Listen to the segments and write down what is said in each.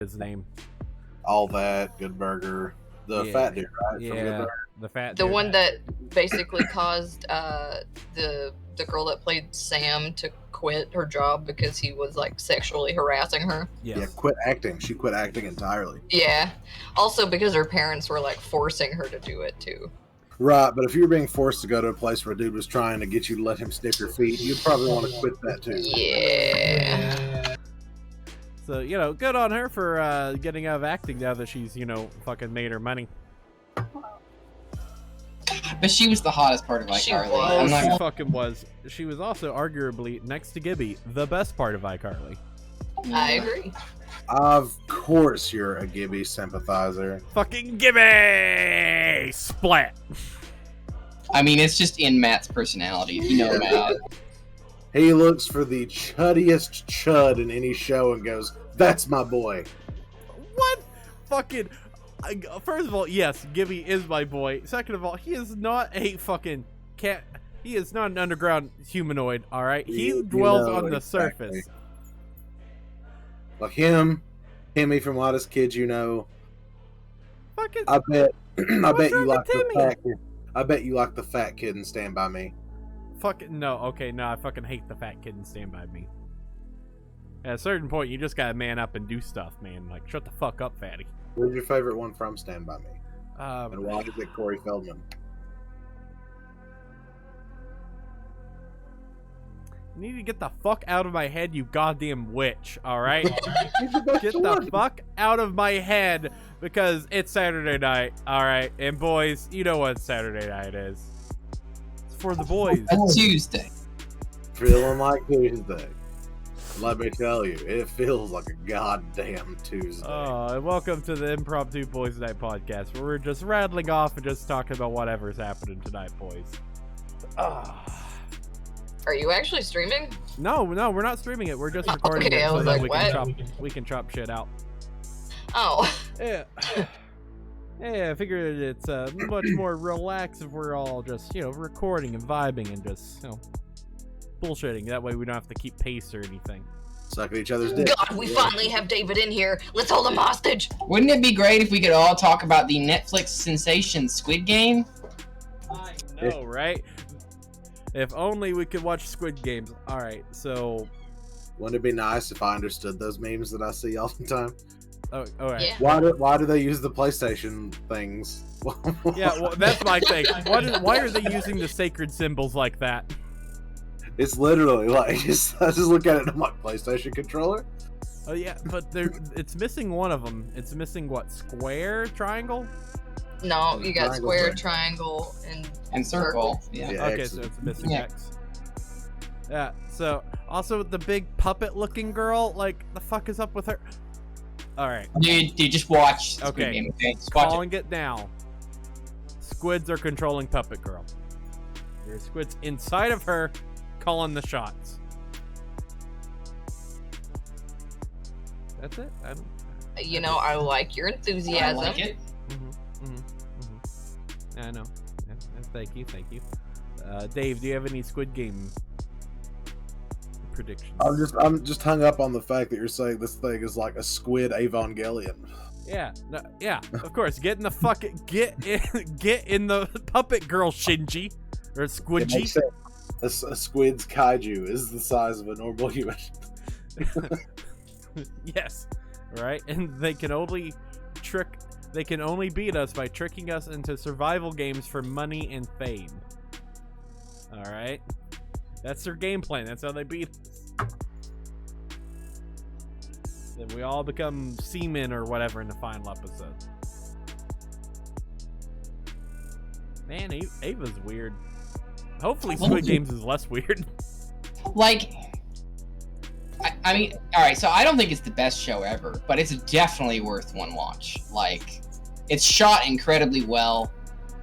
his name. All that, Good Burger. The fat dude, right? From Good Yeah, Burger. the fat The dude. one that basically caused the girl that played Sam to quit her job because he was like sexually harassing her. Yes. Yeah, quit acting. She quit acting entirely. Yeah. Also because her parents were like forcing her to do it too. Right, but if you were being forced to go to a place where a dude was trying to get you to let him snip your feet, you'd probably want to quit that too. Yeah. So, you know, good on her for getting out of acting now that she's, you know, fucking made her money. But she was the hottest part of She iCarly. was. I'm not She gonna... fucking was. She was also arguably, next to Gibby, the best part of iCarly. I agree. Of course you're a Gibby sympathizer. Fucking Gibby! Splat! I mean, it's just in Matt's personality. You know Matt. He looks for the chuddiest chud in any show and goes, "That's my boy." What? Fucking... First of all, yes, Gibby is my boy. Second of all, he is not a fucking cat. He is not an underground humanoid, alright? He You dwells know on the exactly. surface. Like him, Timmy from Hottest Kids You Know. Fucking... I bet What's you wrong like with the Timmy? fat kid. I bet you like the fat kid in Stand By Me. Fucking... No, okay, no, I fucking hate the fat kid and Stand By Me. At a certain point, you just gotta man up and do stuff, man. Like, shut the fuck up, fatty. What's your favorite one from Stand By Me? And Um, why is it Corey Feldman? you need to get the fuck out of my head, you goddamn witch, alright? He's the best Get the one. fuck out of my head, because it's Saturday night, alright? And boys, you know what Saturday night is. It's for the boys. That's Tuesday. Feeling like Tuesday. Let me tell you, it feels like a goddamn Tuesday. And welcome to the Impromptu Boys Night podcast, where we're just rattling off and just talking about whatever's happening tonight, boys. Are you actually streaming? No, we're not streaming it. We're just recording Okay, it I so was that like, we can chop shit out. Oh. Yeah. Yeah, I figured it's much more relaxed if we're all just, you know, recording and vibing and just, you know, bullshitting. That way we don't have to keep pace or anything. Suck at each other's dick. God, we finally have David in here. Let's hold him hostage. Wouldn't it be great if we could all talk about the Netflix sensation Squid Game? I know, right? If only we could watch Squid Games. Alright, so... Wouldn't it be nice if I understood those memes that I see all the time? Oh, alright. Yeah. Why do they use the PlayStation things? Yeah, well, that's my thing. Why are they using the sacred symbols like that? It's literally like I just look at it and I'm like, PlayStation controller? Oh yeah, but it's missing one of them. It's missing what? Square, triangle? No, you got Triangle, square, right. triangle, And circle. Yeah. Yeah, Okay, X. so it's missing Yeah. X. Yeah. So also the big puppet-looking girl. Like, the fuck is up with her? All right, Dude, just watch Squid Okay. Game, okay? Just watch it. calling it now. Squids are controlling Puppet Girl. There's squids inside of her, calling the shots. That's it. I don't. You know, I like your I enthusiasm. like it. I know. Thank you. Dave, do you have any Squid Game predictions? I'm just hung up on the fact that you're saying this thing is like a squid Evangelion. Yeah, of course. Get in the fucking get in the Puppet Girl Shinji or It Squidgy. makes sense. A squid's kaiju is the size of a normal human. Yes, right. And they can only beat us by tricking us into survival games for money and fame. All right, that's their game plan. That's how they beat us. Then we all become seamen or whatever in the final episode. Man, Ava's weird. Hopefully Squid Games is less weird. Like, I mean, alright, so I don't think it's the best show ever, but it's definitely worth one watch. Like, it's shot incredibly well,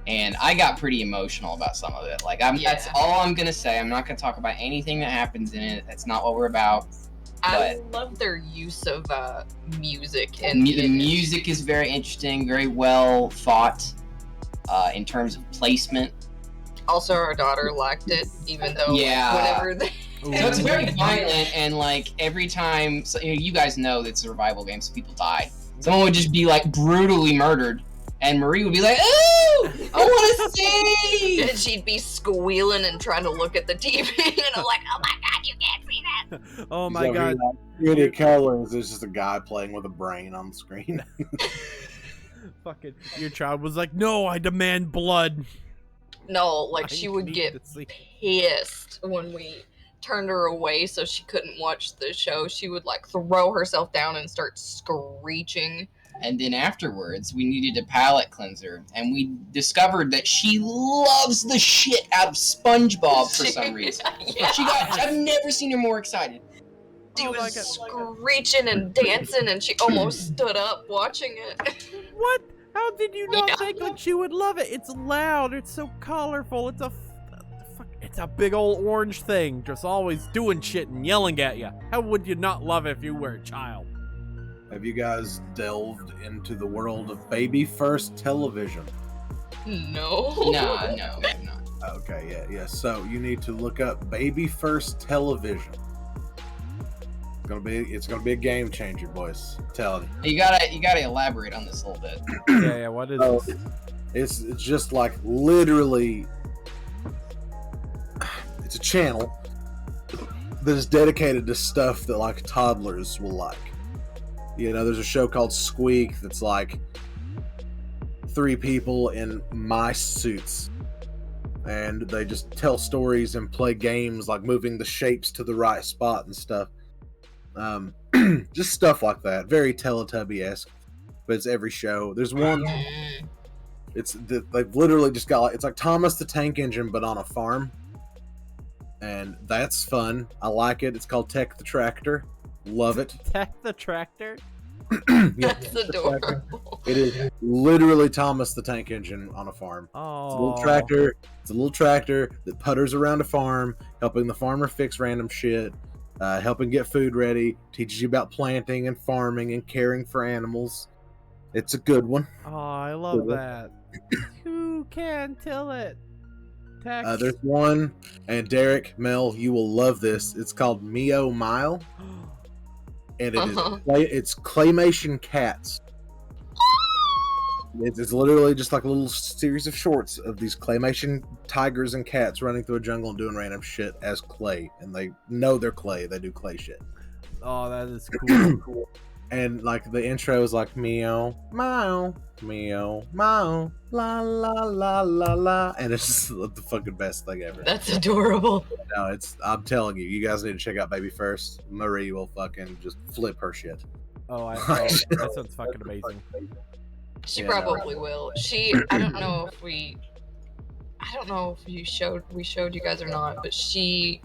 and I got pretty emotional about some of it. Like, that's all I'm gonna say. I'm not gonna talk about anything that happens in it. That's not what we're about. I love their use of music and The music is very interesting, very well thought in terms of placement. Also, our daughter liked it, even though Yeah. whenever So it's very violent, and like every time, so, you guys know that survival games, so people die. Someone would just be like brutally murdered, and Marie would be like, "Ooh, I want to see!" And she'd be squealing and trying to look at the TV, and I'm like, oh my god, you can't see that. Oh my god. Pretty colors. There's just a guy playing with a brain on the screen. Fucking, your child was like, no, I demand blood. No, like I she would need get to see. pissed when we turned her away so she couldn't watch the show. She would like throw herself down and start screeching. And then afterwards, we needed a palate cleanser, and we discovered that she loves the shit out of SpongeBob for some reason. Yeah. I've never seen her more excited. She Oh my was God. screeching and dancing, and she almost stood up watching it. What? How did you not Yeah. think that she would love it? It's loud. It's so colorful. It's a big old orange thing, just always doing shit and yelling at you. How would you not love it if you were a child? Have you guys delved into the world of baby first television? No. No, we're not. Okay, yeah. So you need to look up baby first television. It's gonna be a game changer, boys. I'm telling you. You gotta elaborate on this a little bit. Yeah, what is Oh, this? It's just like literally, it's a channel that is dedicated to stuff that like toddlers will like. You know, there's a show called Squeak that's like 3 people in mice suits, and they just tell stories and play games like moving the shapes to the right spot and stuff. Just stuff like that, very Teletubby-esque, but it's every show. There's one. They've literally just got it's like Thomas the Tank Engine, but on a farm, and that's fun. I like it. It's called Tech the Tractor. Love it. Tech the Tractor? Yeah, That's adorable. it is literally Thomas the Tank Engine on a farm. Oh. It's a little tractor. It's a little tractor that putters around a farm, helping the farmer fix random shit, helping get food ready, teaches you about planting and farming and caring for animals. It's a good one. Oh, I love that. Who can till it? Text. There's one, and Derek, Mel, you will love this. It's called Mio Mile, and it's claymation cats. It's literally just like a little series of shorts of these claymation tigers and cats running through a jungle and doing random shit as clay, and they know they're clay. They do clay shit. Oh, that is cool. And like the intro is like meow, meow, meow, meow, la la la la la, and it's just the fucking best thing ever. That's adorable. No, I'm telling you, you guys need to check out Baby First. Marie will fucking just flip her shit. That sounds fucking amazing. She Yeah, probably will. I don't know if we showed you guys or not, but she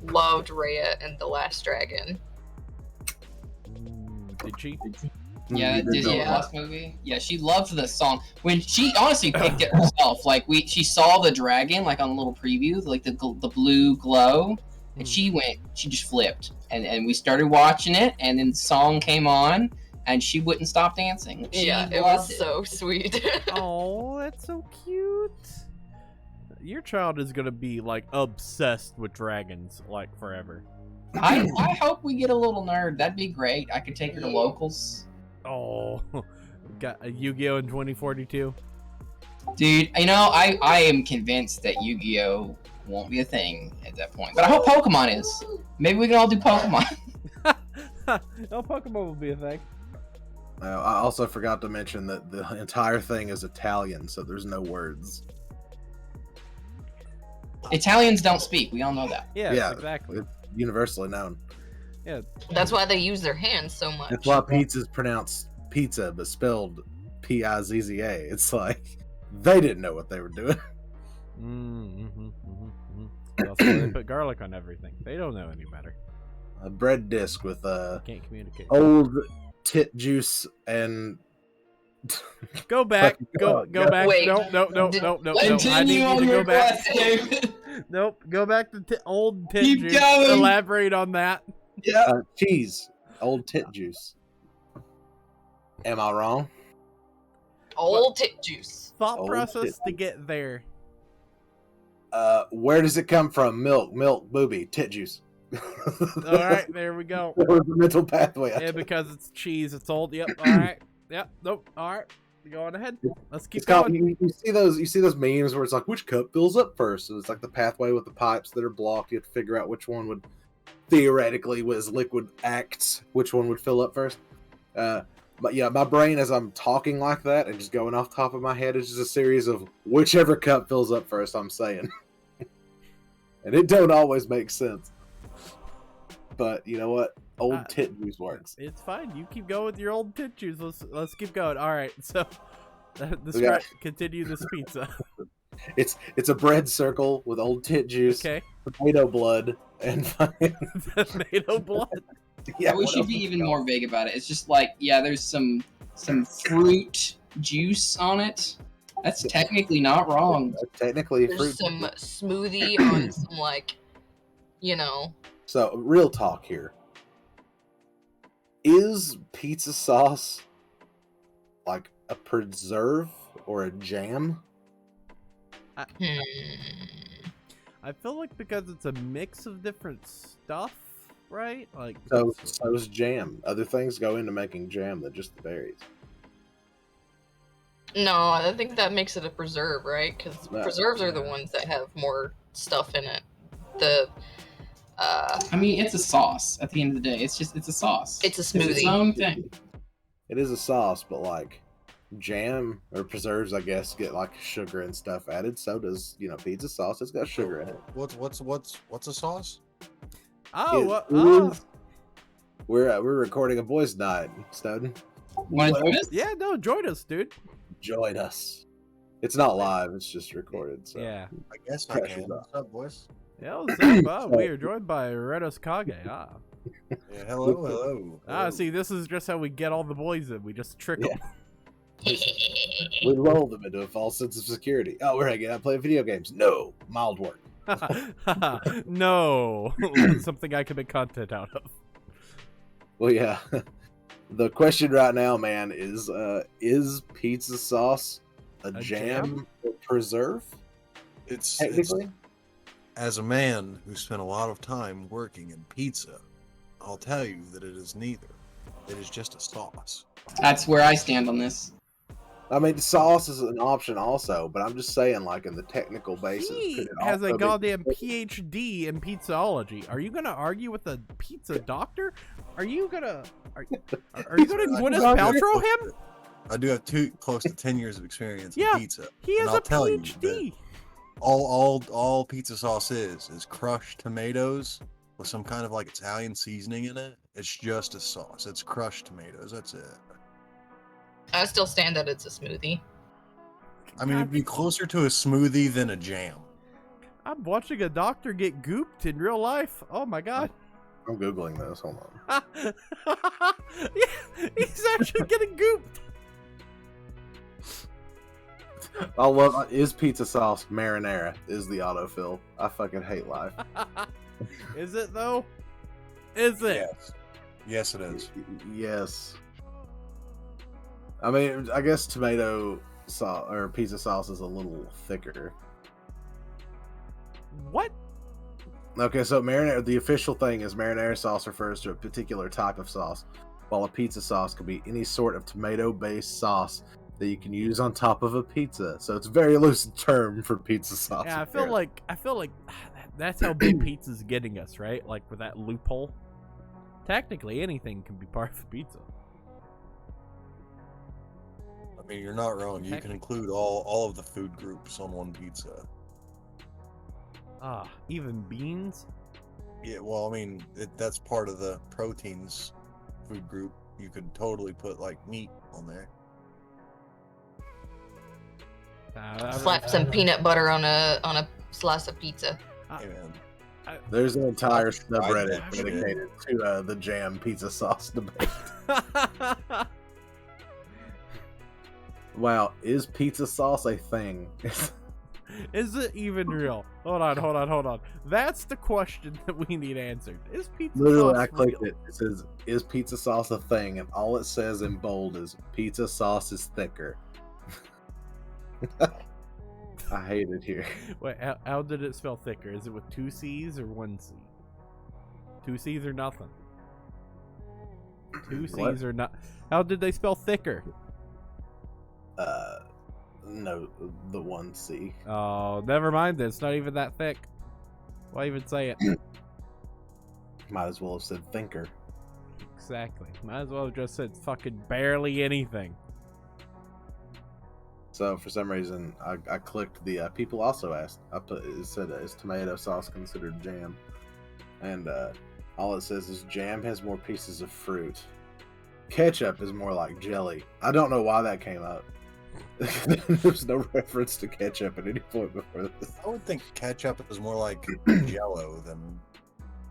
loved Rhea and the Last Dragon. Did she? Yeah, You did Disney know. Plus movie. Yeah, she loved the song. When she honestly picked it herself, like she saw the dragon like on a little preview, like the blue glow, and she just flipped, and we started watching it, and then the song came on, and she wouldn't stop dancing. She It loved was so sweet. Oh, that's so cute. Your child is gonna be like obsessed with dragons like forever. I hope we get a little nerd. That'd be great. I could take her to locals. Oh, got a Yu-Gi-Oh in 2042. Dude, I am convinced that Yu-Gi-Oh won't be a thing at that point. But I hope Pokemon is. Maybe we can all do Pokemon. Oh, Pokemon will be a thing. I also forgot to mention that the entire thing is Italian, so there's no words. Italians don't speak. We all know that. Yeah, exactly. It's universally known. Yeah, That's why they use their hands so much. That's why pizza's pronounced pizza, but spelled Pizza. It's like they didn't know what they were doing. Also, they put garlic on everything. They don't know any better. A bread disc with Can't communicate. old tit juice and Go back. Go back. Wait. No. I need Continue you on to your go back. quest, David. Nope. Go back to old tit Keep juice. going. Elaborate on that. cheese. Old tit juice. Am I wrong? Old tit juice. Thought Old process tit to get there. Where does it come from? Milk, booby, tit juice. All right, there we go. That was the mental pathway. Yeah, because it's cheese. It's old. Yep. All right. Yep. Nope. All right. Go on ahead. Let's keep It's called, going. you see those memes where it's like, which cup fills up first? And it's like the pathway with the pipes that are blocked. You have to figure out which one would theoretically, as liquid acts, which one would fill up first. But yeah, my brain, as I'm talking like that and just going off the top of my head, is just a series of whichever cup fills up first. I'm saying, and it don't always make sense. But you know what? Old tit juice works. It's fine. You keep going with your old tit juice. Let's keep going. All right. So, continue this pizza. It's a bread circle with old tit juice, Okay. tomato blood, and Tomato blood. yeah. we what should else be is even going more vague about it. It's just like, yeah, there's some fruit juice on it. That's technically not on? wrong. Technically, There's fruit. some smoothie on some like, So, real talk here. Is pizza sauce like a preserve or a jam? hmm. I feel like because it's a mix of different stuff, right? Like So is jam. Other things go into making jam than just the berries. No, I think that makes it a preserve, right? Because No. preserves are the ones that have more stuff in it. I mean, it's a sauce. At the end of the day, it's a sauce. It's a It's its smoothie. own thing. It is a sauce, but like jam or preserves, I guess, get like sugar and stuff added. So does pizza sauce. It's got sugar in it. What's a sauce? We're recording a boys' night, Snowden. Want to join us? yeah, no, join us, dude. Join us. It's not live. It's just recorded. So. Yeah. I guess I Pressure's can. off. What's up, boys? Yeah, what's up? We are joined by Redos Kage. Yeah, hello. See, this is just how we get all the boys in. We just trick Yeah. We lull them into a false sense of security. Oh, we're hanging out playing video games. No, mild work. them. No, something I can make content out of. Well, yeah. The question right now, man, is pizza sauce a jam or preserve? It's Technically, as a man who spent a lot of time working in pizza, I'll tell you that it is neither. It is just a sauce. That's where I stand on this. I mean, sauce is an option also, but I'm just saying, like in the technical basis, He could it has a also be- goddamn PhD in pizzaology. Are you gonna argue with a pizza doctor? Are you gonna Gwyneth Paltrow him? I do have close to 10 years of experience Yeah, in pizza. He has And I'll a tell you PhD. all pizza sauce is crushed tomatoes with some kind of like Italian seasoning in it. It's just a sauce. It's crushed tomatoes. That's it. I still stand that it's a smoothie. I mean, it'd be closer to a smoothie than a jam. I'm watching a doctor get gooped in real life. Oh my god. I'm googling this. Hold on. Yeah, he's actually getting gooped. I love is pizza sauce marinara is the autofill. I fucking hate life. Is it though? Is it? Yes, it is. Yes. I mean, I guess tomato sauce or pizza sauce is a little thicker. What? Okay, so marinara, the official thing is marinara sauce refers to a particular type of sauce, while a pizza sauce could be any sort of tomato-based sauce that you can use on top of a pizza. So it's a very loose term for pizza sauce. Yeah, I feel like that's how big pizza's getting us, right? Like with that loophole. Technically, anything can be part of a pizza. I mean, you're not wrong. You can include all of the food groups on one pizza. Ah, even beans? Yeah, well, I mean, that's part of the proteins food group. You could totally put like meat on there. Slap some peanut butter on a slice of pizza. Hey, man. There's an entire I've tried subreddit that shit. dedicated to the jam pizza sauce debate. Wow, is pizza sauce a thing? Is it even real? Hold on. That's the question that we need answered. Is pizza Literally, sauce I clicked real? it. It says, "Is pizza sauce a thing?" And all it says in bold is, "Pizza sauce is thicker." I hate it here. Wait, how did it spell thicker? Is it with 2 C's or 1 C? 2 C's or nothing? 2 What? C's or not? How did they spell thicker? No, the 1C. Oh, never mind. Then. It's not even that thick. Why even say it? Might as well have said thinker. Exactly. Might as well have just said fucking barely anything. So for some reason, I clicked the people also asked. It said is tomato sauce considered jam, and all it says is jam has more pieces of fruit. Ketchup is more like jelly. I don't know why that came up. There's no reference to ketchup at any point before this. I would think ketchup is more like Jello than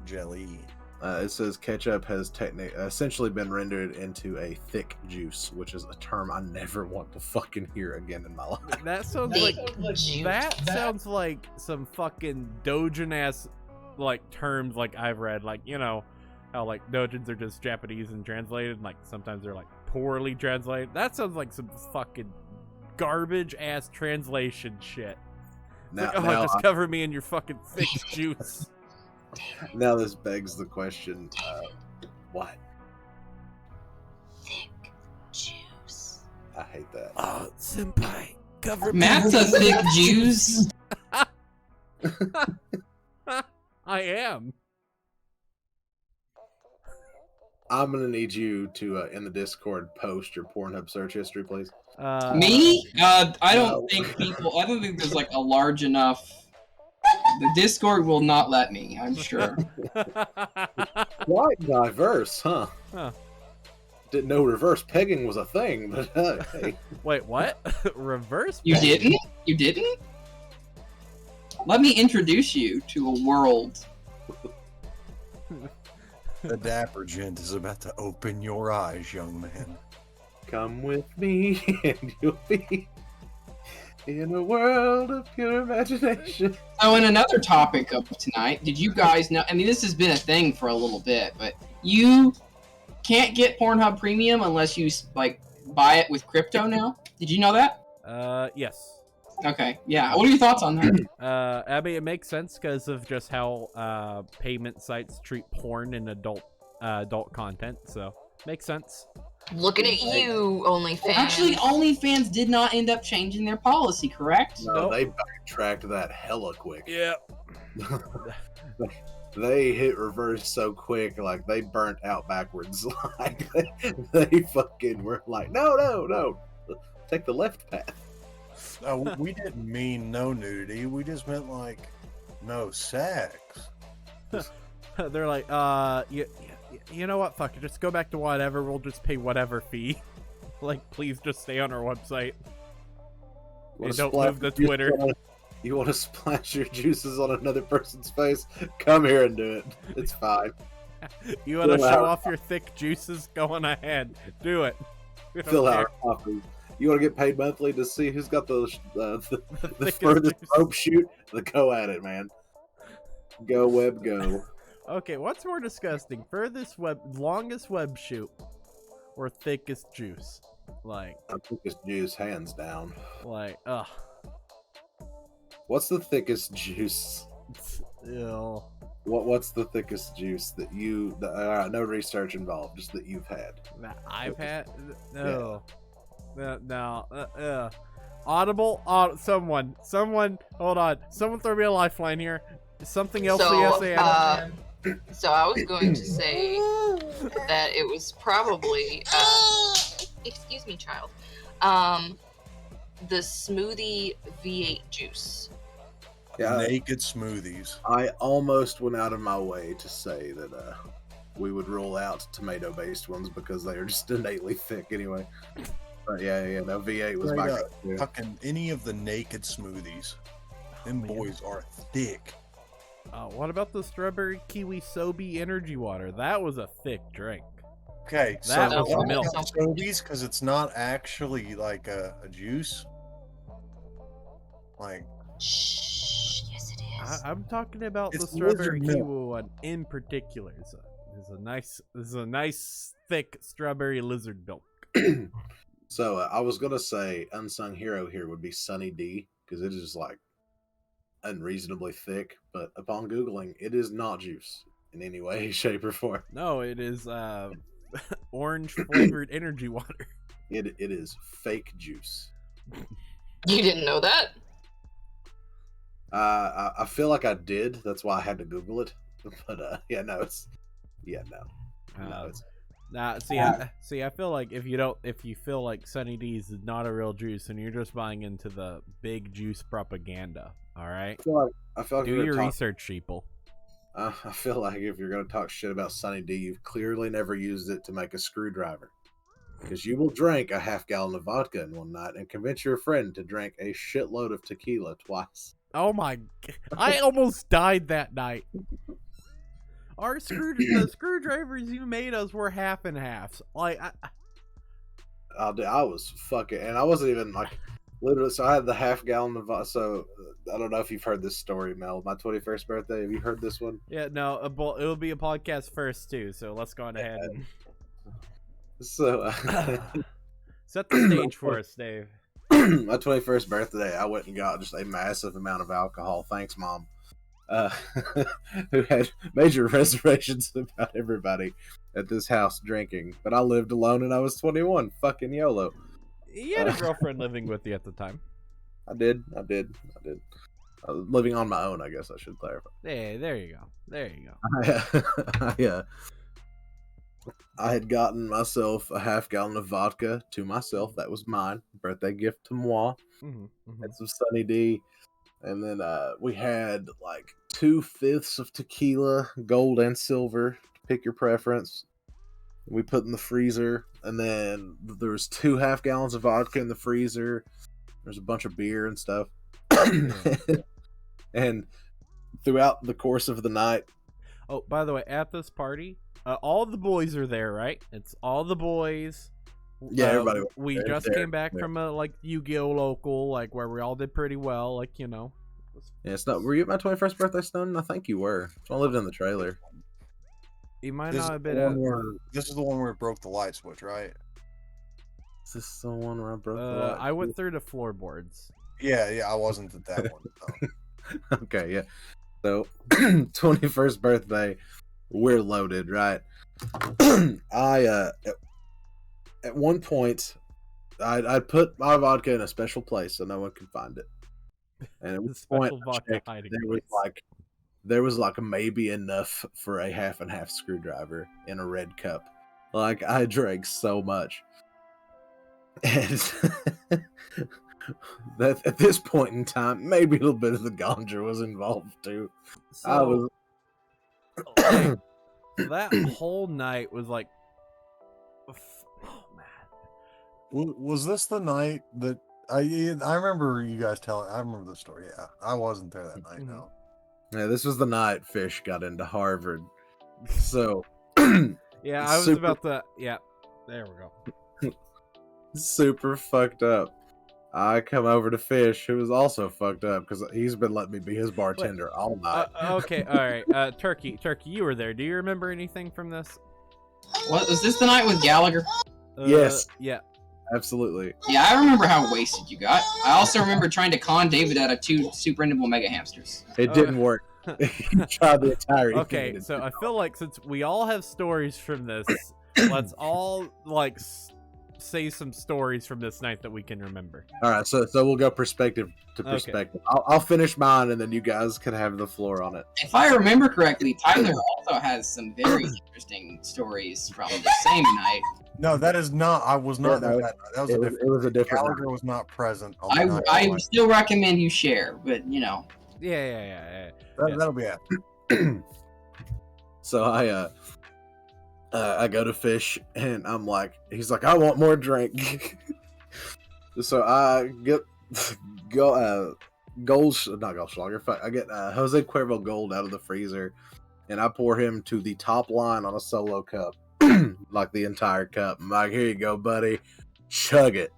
jelly. It says ketchup has essentially been rendered into a thick juice, which is a term I never want to fucking hear again in my life. That sounds like sounds like some fucking Dojin ass like terms like I've read, like, you know how like Dojins are just Japanese and translated, and like sometimes they're like poorly translated. That sounds like some fucking garbage ass translation shit. It's like, just cover me in your fucking thick juice. Now this begs the question, what? Thick juice. I hate that. Senpai, cover me. Matt's a thick juice. I am. I'm gonna need you to in the Discord post your Pornhub search history, please. Me? I don't No. think I don't think there's like a large enough. The Discord will not let me, I'm sure. Quite diverse, huh? Huh. Didn't know reverse pegging was a thing, but hey. Wait, what? Reverse? You pegging? didn't? You didn't? Let me introduce you to a world. The dapper gent is about to open your eyes, young man. Come with me and you'll be in a world of pure imagination. So, in another topic of tonight, did you guys know? I mean, this has been a thing for a little bit, but you can't get Pornhub Premium unless you like buy it with crypto now. Did you know that? Yes. Okay, yeah. What are your thoughts on that? I mean, it makes sense because of just how payment sites treat porn and adult content, so makes sense. Looking at you, OnlyFans. Actually, OnlyFans did not end up changing their policy, correct? No, Nope. they backtracked that hella quick. Yeah. They hit reverse so quick, like they burnt out backwards. Like they fucking were like, no, take the left path. We didn't mean no nudity. We just meant like no sex. They're like, you know what? Fuck it. Just go back to whatever. We'll just pay whatever fee. Like, please just stay on our website. And don't move the Twitter. You want to splash your juices on another person's face? Come here and do it. It's fine. You want to Fill show out- off your thick juices? Go on ahead. Do it. We don't Fill care. out our coffee. You want to get paid monthly to see who's got the thickest furthest juice. rope shoot? Go at it, man. Go web go. Okay, what's more disgusting? Longest web shoot or thickest juice? Like, The thickest juice, hands down. ugh. What's the thickest juice? Ew. What's the thickest juice that you? No research involved, just that you've had. That I've had? No. No. Audible? Someone, hold on. Someone throw me a lifeline here. Something else So I was going to say that it was probably, excuse me, child, the smoothie V8 juice. Yeah, Naked smoothies. I almost went out of my way to say that we would rule out tomato-based ones because they are just innately thick anyway. But yeah, no, V8 was my Straight up. go-to. Fucking any of the naked smoothies. Them man. boys are thick. What about the strawberry kiwi sobe energy water? That was a thick drink. Okay, That so was milk. Sobeys, because it's not actually like a juice. Like, Shh, yes it is. I'm talking about the It's strawberry lizard kiwi milk. one in particular. This is a nice thick strawberry lizard milk. So I was gonna say unsung hero here would be Sunny D because it is like unreasonably thick. But upon googling, it is not juice in any way, shape, or form. No, it is orange flavored energy water. It is fake juice. You didn't know that? I feel like I did. That's why I had to Google it. But no, it's no, it's Nah, see, I feel like if you feel like Sunny D's is not a real juice, and you're just buying into the big juice propaganda. All right, I feel like do we're your talk- research, sheeple. I feel like if you're going to talk shit about Sunny D, you've clearly never used it to make a screwdriver. Because you will drink a half-gallon of vodka in one night and convince your friend to drink a shitload of tequila twice. Oh my! I almost died that night. The screwdrivers you made us were half and halves. Like I was fucking, and I wasn't even like literally. So I had the half-gallon of vodka. So I don't know if you've heard this story, Mel. My 21st birthday. Have you heard this one? yeah, no, it'll be a podcast first too. So let's go on ahead and So set the stage for us, Dave. my 21st birthday, I went and got just a massive amount of alcohol. Thanks, Mom. Who had major reservations about everybody at this house drinking. But I lived alone and I was 21. Fucking YOLO. You had a girlfriend living with you at the time. I did. Living on my own, I guess I should clarify. Hey, there you go. I had gotten myself a half-gallon of vodka to myself. That was mine. Birthday gift to moi. Had some Sunny D. And then we had like 2/5 of tequila, gold and silver. Pick your preference. We put in the freezer. And then there was 2 half-gallons of vodka in the freezer. There's a bunch of beer and stuff. And throughout the course of the night... Oh, by the way, at this party, all the boys are there, right? It's all the boys. Yeah, everybody. We there, just there, came back there. from a like Yu-Gi-Oh local, like where we all did pretty well, like you know. Yeah, it's not. Were you at my 21st birthday, Stone? I think you were. So I lived in the trailer. You might This not is have the been. one where- this is the one where it broke the light switch, right? Is this the one where I broke the light? I went through the floorboards. Yeah, I wasn't at that one. No. Okay, yeah. So 21st birthday, we're loaded, right? I at one point I put my vodka in a special place so no one could find it. And at The one special point vodka I checked, hiding there place. was like maybe enough for a half and half screwdriver in a red cup. Like I drank so much. And that at this point in time, maybe a little bit of the ganja was involved too. I was like, that whole night was like, oh man. Was this the night that I remember you guys telling? I remember the story. Yeah, I wasn't there that night. No. Yeah, this was the night Fish got into Harvard. So Yeah, I was Super- about to. Yeah, there we go. super fucked up. I come over to Fish, who was also fucked up because he's been letting me be his bartender all night. Okay, all right. Turkey, you were there. Do you remember anything from this? What was this the night with Gallagher? Yes. Yeah. Absolutely. Yeah, I remember how wasted you got. I also remember trying to con David out of 2 super endable mega hamsters. It didn't work. He tried the entire Okay, evening. so I feel like since we all have stories from this, let's all like say some stories from this night that we can remember. All right, so we'll go perspective to Okay. perspective. I'll finish mine, and then you guys can have the floor on it. If I remember correctly, Tyler also has some very interesting stories from the same night. No, that is not. I was not Yeah, there no, that night. That was It a was, different. it was a different Gallagher night. was not present. On the night. I still recommend you share, but you know. Yeah. That'll be it. So I go to Fish, and I'm like, he's like, I want more drink. So I get Goldschlager. I get Jose Cuervo Gold out of the freezer, and I pour him to the top line on a solo cup, like the entire cup. I'm like, here you go, buddy, chug it.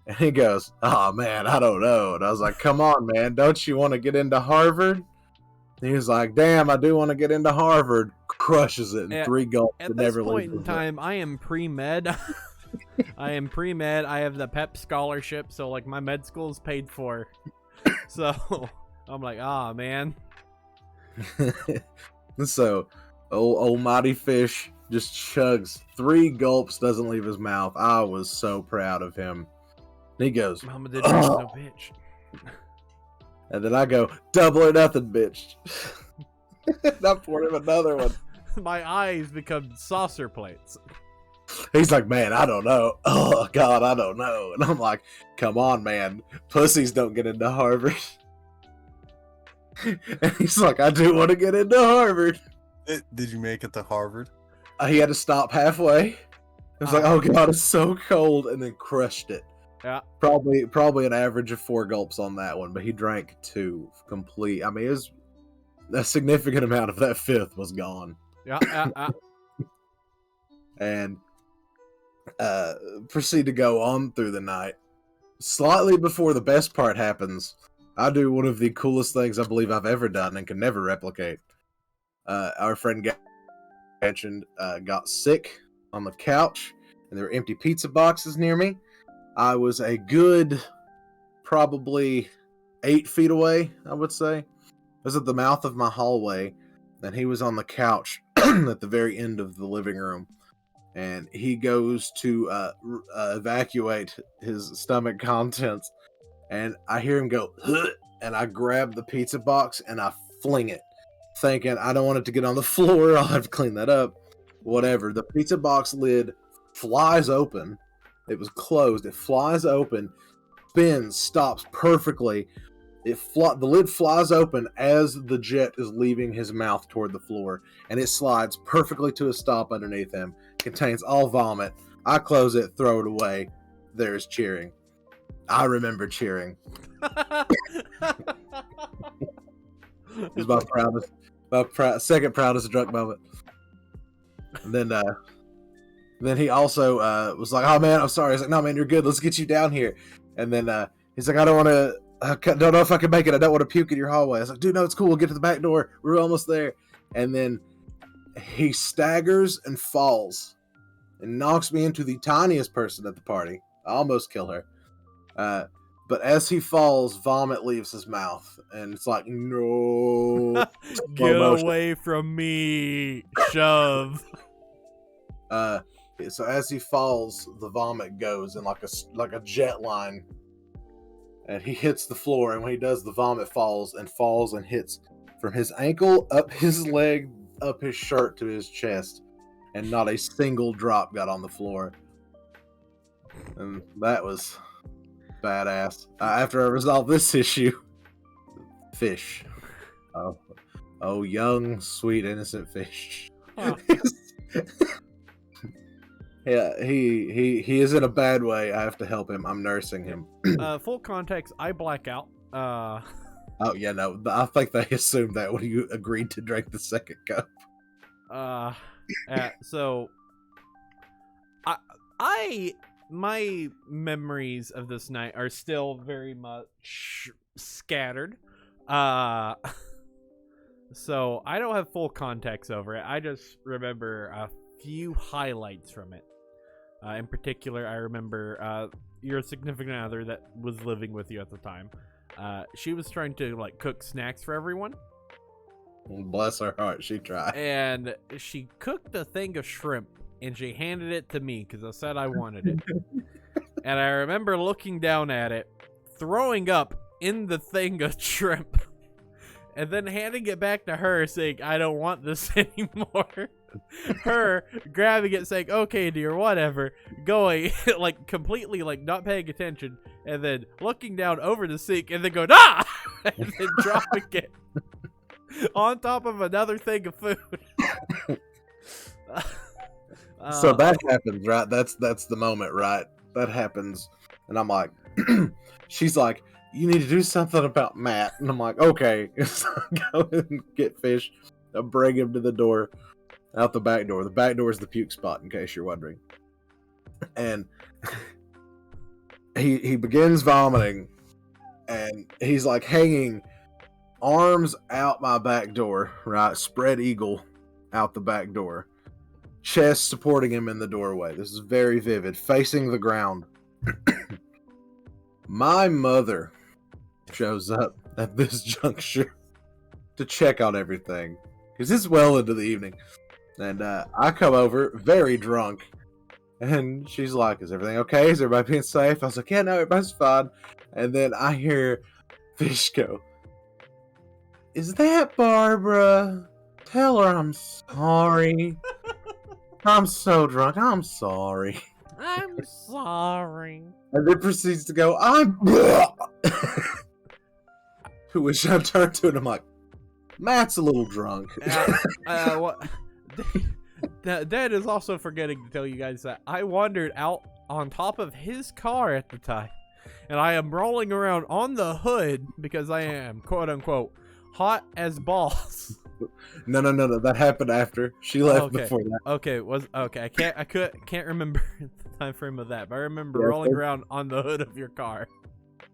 And he goes, oh man, I don't know. And I was like, come on, man, don't you want to get into Harvard? And he was like, damn, I do want to get into Harvard. Crushes it in At- 3 gulps. At and this never point leaves in it. time, I am pre-med. I am pre-med. I have the PEP scholarship, so like my med school is paid for. So I'm like, ah, man. So, old mighty fish just chugs 3 gulps, doesn't leave his mouth. I was so proud of him. And he goes, Mama didn't raise no bitch. and then I go, double or nothing, bitch. And I poured him another one. My eyes become saucer plates. He's like, man, I don't know. Oh, God, I don't know. And I'm like, come on, man. Pussies don't get into Harvard. And he's like, I do want to get into Harvard. Did you make it to Harvard? He had to stop halfway. I was like, oh, God, it's so cold. And then crushed it. Yeah. Probably an average of 4 gulps on that one, but he drank 2 complete. I mean, it was a significant amount of that 5th was gone. Yeah. And proceed to go on through the night. Slightly before the best part happens, I do one of the coolest things I believe I've ever done and can never replicate. Our friend mentioned got sick on the couch, and there were empty pizza boxes near me. I was a good probably 8 feet away, I would say. I was at the mouth of my hallway, and he was on the couch at the very end of the living room. And he goes to evacuate his stomach contents, and I hear him go, "Huh," and I grab the pizza box and I fling it, thinking I don't want it to get on the floor. I'll have to clean that up. Whatever. The pizza box lid flies open. It was closed. It flies open, spins, stops perfectly. The lid flies open as the jet is leaving his mouth toward the floor, and it slides perfectly to a stop underneath him. Contains all vomit. I close it, throw it away. There's cheering. I remember cheering. It was my second proudest drunk moment. And then he also was like, "Oh man, I'm sorry." I was like, "No man, you're good. Let's get you down here." And then he's like, "I don't know if I can make it. I don't want to puke in your hallway." I was like, "Dude, no, it's cool. We'll get to the back door. We're almost there." And then he staggers and falls and knocks me into the tiniest person at the party. I almost kill her. But as he falls, vomit leaves his mouth. And it's like, no. Get away from me. Shove. So as he falls, the vomit goes in like a jet line. And he hits the floor. And when he does, the vomit falls and hits from his ankle, up his leg, up his shirt to his chest, and not a single drop got on the floor. And that was badass. After I resolved this issue, fish. Oh, young, sweet, innocent fish. Huh. Yeah, he is in a bad way. I have to help him. I'm nursing him. Full context, I black out. Oh yeah, no. I think they assumed that when you agreed to drink the second cup. So my memories of this night are still very much scattered. So I don't have full context over it. I just remember a few highlights from it. In particular, I remember your significant other that was living with you at the time. She was trying to like cook snacks for everyone. Bless her heart, she tried. And she cooked a thing of shrimp, and she handed it to me because I said I wanted it. And I remember looking down at it, throwing up in the thing of shrimp, and then handing it back to her, saying, "I don't want this anymore." Her grabbing it, saying, "Okay, dear, whatever," going like completely like not paying attention, and then looking down over the sink, and then going, "Ah!" and then dropping it on top of another thing of food. So that happens, right? That's the moment, right? That happens, and I'm like, she's like, "You need to do something about Matt," and I'm like, "Okay." So I go and get fish. I bring him to the door, out the back door. The back door is the puke spot, in case you're wondering. And he begins vomiting, and he's like hanging arms out my back door, right? Spread eagle out the back door. Chest supporting him in the doorway. This is very vivid. Facing the ground. My mother shows up at this juncture to check on everything because it's well into the evening, and I come over very drunk, and she's like, "Is everything okay? Is everybody being safe?" I was like, "Yeah, no, everybody's fine." And then I hear Fish go, "Is that Barbara? Tell her I'm sorry. I'm so drunk. I'm sorry." I'm sorry. And then proceeds to go, "I'm." To which I turned to it and I'm like, "Matt's a little drunk." What? Dad is also forgetting to tell you guys that I wandered out on top of his car at the time, and I am rolling around on the hood because I am, quote unquote, hot as balls. No. That happened after she left Okay. before that. Okay. I can't remember the time frame of that, but I remember Yeah, rolling around on the hood of your car.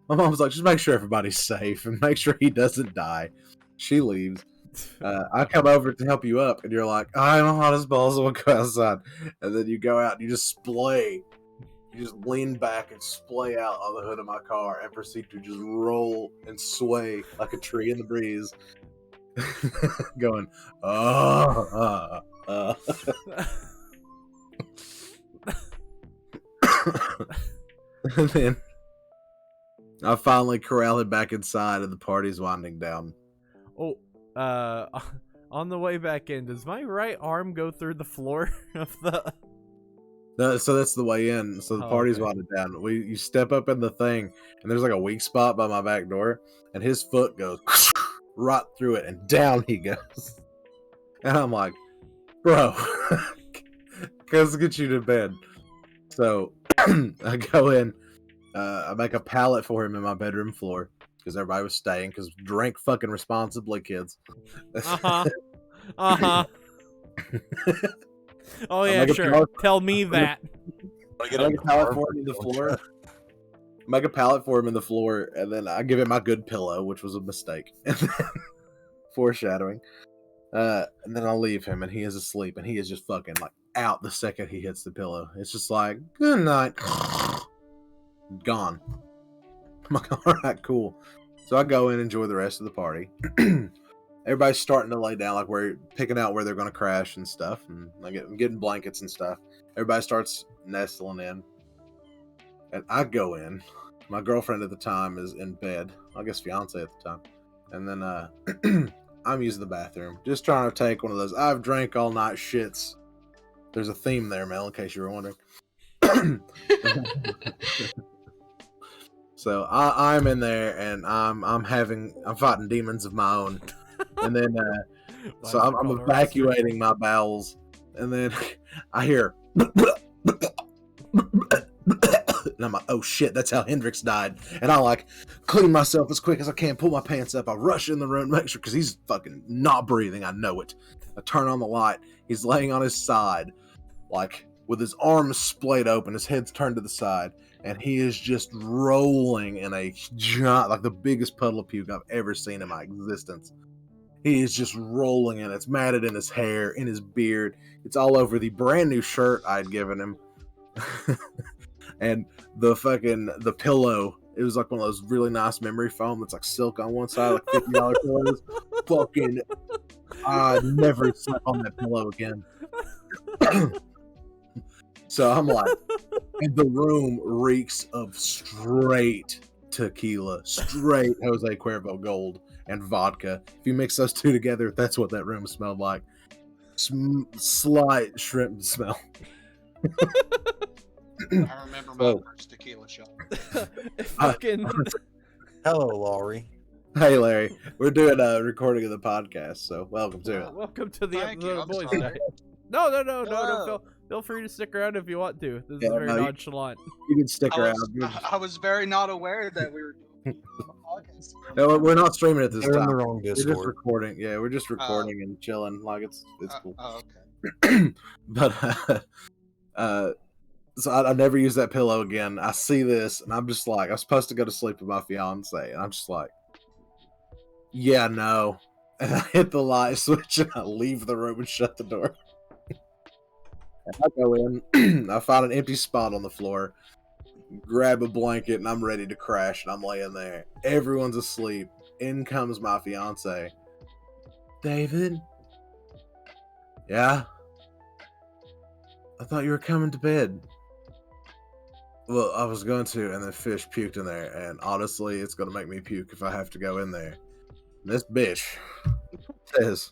My mom was like, "Just make sure everybody's safe and make sure he doesn't die." She leaves. I come over to help you up, and you're like, "I'm hot as balls. I want to go outside." And then you go out and you just splay. You just lean back and splay out on the hood of my car and proceed to just roll and sway like a tree in the breeze. Going, And then I finally corral him back inside, and the party's winding down. Oh, on the way back in, does my right arm go through the floor of the? No, so that's the way in. So the party's Okay. winding down. You step up in the thing, and there's like a weak spot by my back door, and his foot goes right through it, and down he goes. And I'm like, "Bro, let's get you to bed." So I go in, I make a pallet for him in my bedroom floor because everybody was staying. Because drink fucking responsibly, kids. Uh-huh. Oh I yeah, make a sure. pallet- Tell me that. I make a pallet for him in the floor. Make a pallet for him in the floor, and then I give him my good pillow, which was a mistake. And then, foreshadowing. And then I'll leave him, and he is asleep, and he is just fucking like out the second he hits the pillow. It's just like, "Good night." Gone. I'm like, "All right, cool." So I go in, enjoy the rest of the party. Everybody's starting to lay down, like we're picking out where they're going to crash and stuff, and I'm getting blankets and stuff. Everybody starts nestling in, and I go in. My girlfriend at the time is in bed. I guess fiance at the time. And then I'm using the bathroom, just trying to take one of those "I've drank all night" shits. There's a theme there, Mel, in case you were wondering. So I'm in there, and I'm fighting demons of my own, and then so I'm evacuating my bowels, and then I hear, and I'm like, "Oh shit, that's how Hendrix died." And I like clean myself as quick as I can, pull my pants up, I rush in the room, make sure, because he's fucking not breathing, I know it. I turn on the light, he's laying on his side, like with his arms splayed open, his head's turned to the side, and he is just rolling in a giant, like the biggest puddle of puke I've ever seen in my existence. He is just rolling in. It's matted in his hair, in his beard. It's all over the brand new shirt I'd given him. And the pillow, it was like one of those really nice memory foam that's like silk on one side, like $50 pillows. Fucking, I never slept on that pillow again. So I'm like, and the room reeks of straight tequila, straight Jose Cuervo Gold and vodka. If you mix those two together, that's what that room smelled like. Slight shrimp smell. I remember my first tequila shot. Fucking. Hello, Laurie. Hey, Larry. We're doing a recording of the podcast, so welcome to it. Welcome to the Thank you, episode of I'm Boiz sorry. Night. No. Hello. Feel free to stick around if you want to. This Yeah, is very no, you- nonchalant. You can stick around. I was very not aware that we were doing a podcast. No, we're not streaming it this They're in the time. wrong We're just Discord. recording. Yeah, we're just recording and chilling. Like it's cool. Oh, okay. But so I never use that pillow again. I see this, and I'm just like, I'm supposed to go to sleep with my fiance, and I'm just like, yeah, no. And I hit the light switch, and I leave the room and shut the door. And I go in, I find an empty spot on the floor, grab a blanket, and I'm ready to crash, and I'm laying there. Everyone's asleep. In comes my fiance. David? Yeah? I thought you were coming to bed. Well, I was going to, and then Fish puked in there, and honestly, it's going to make me puke if I have to go in there. This bitch says,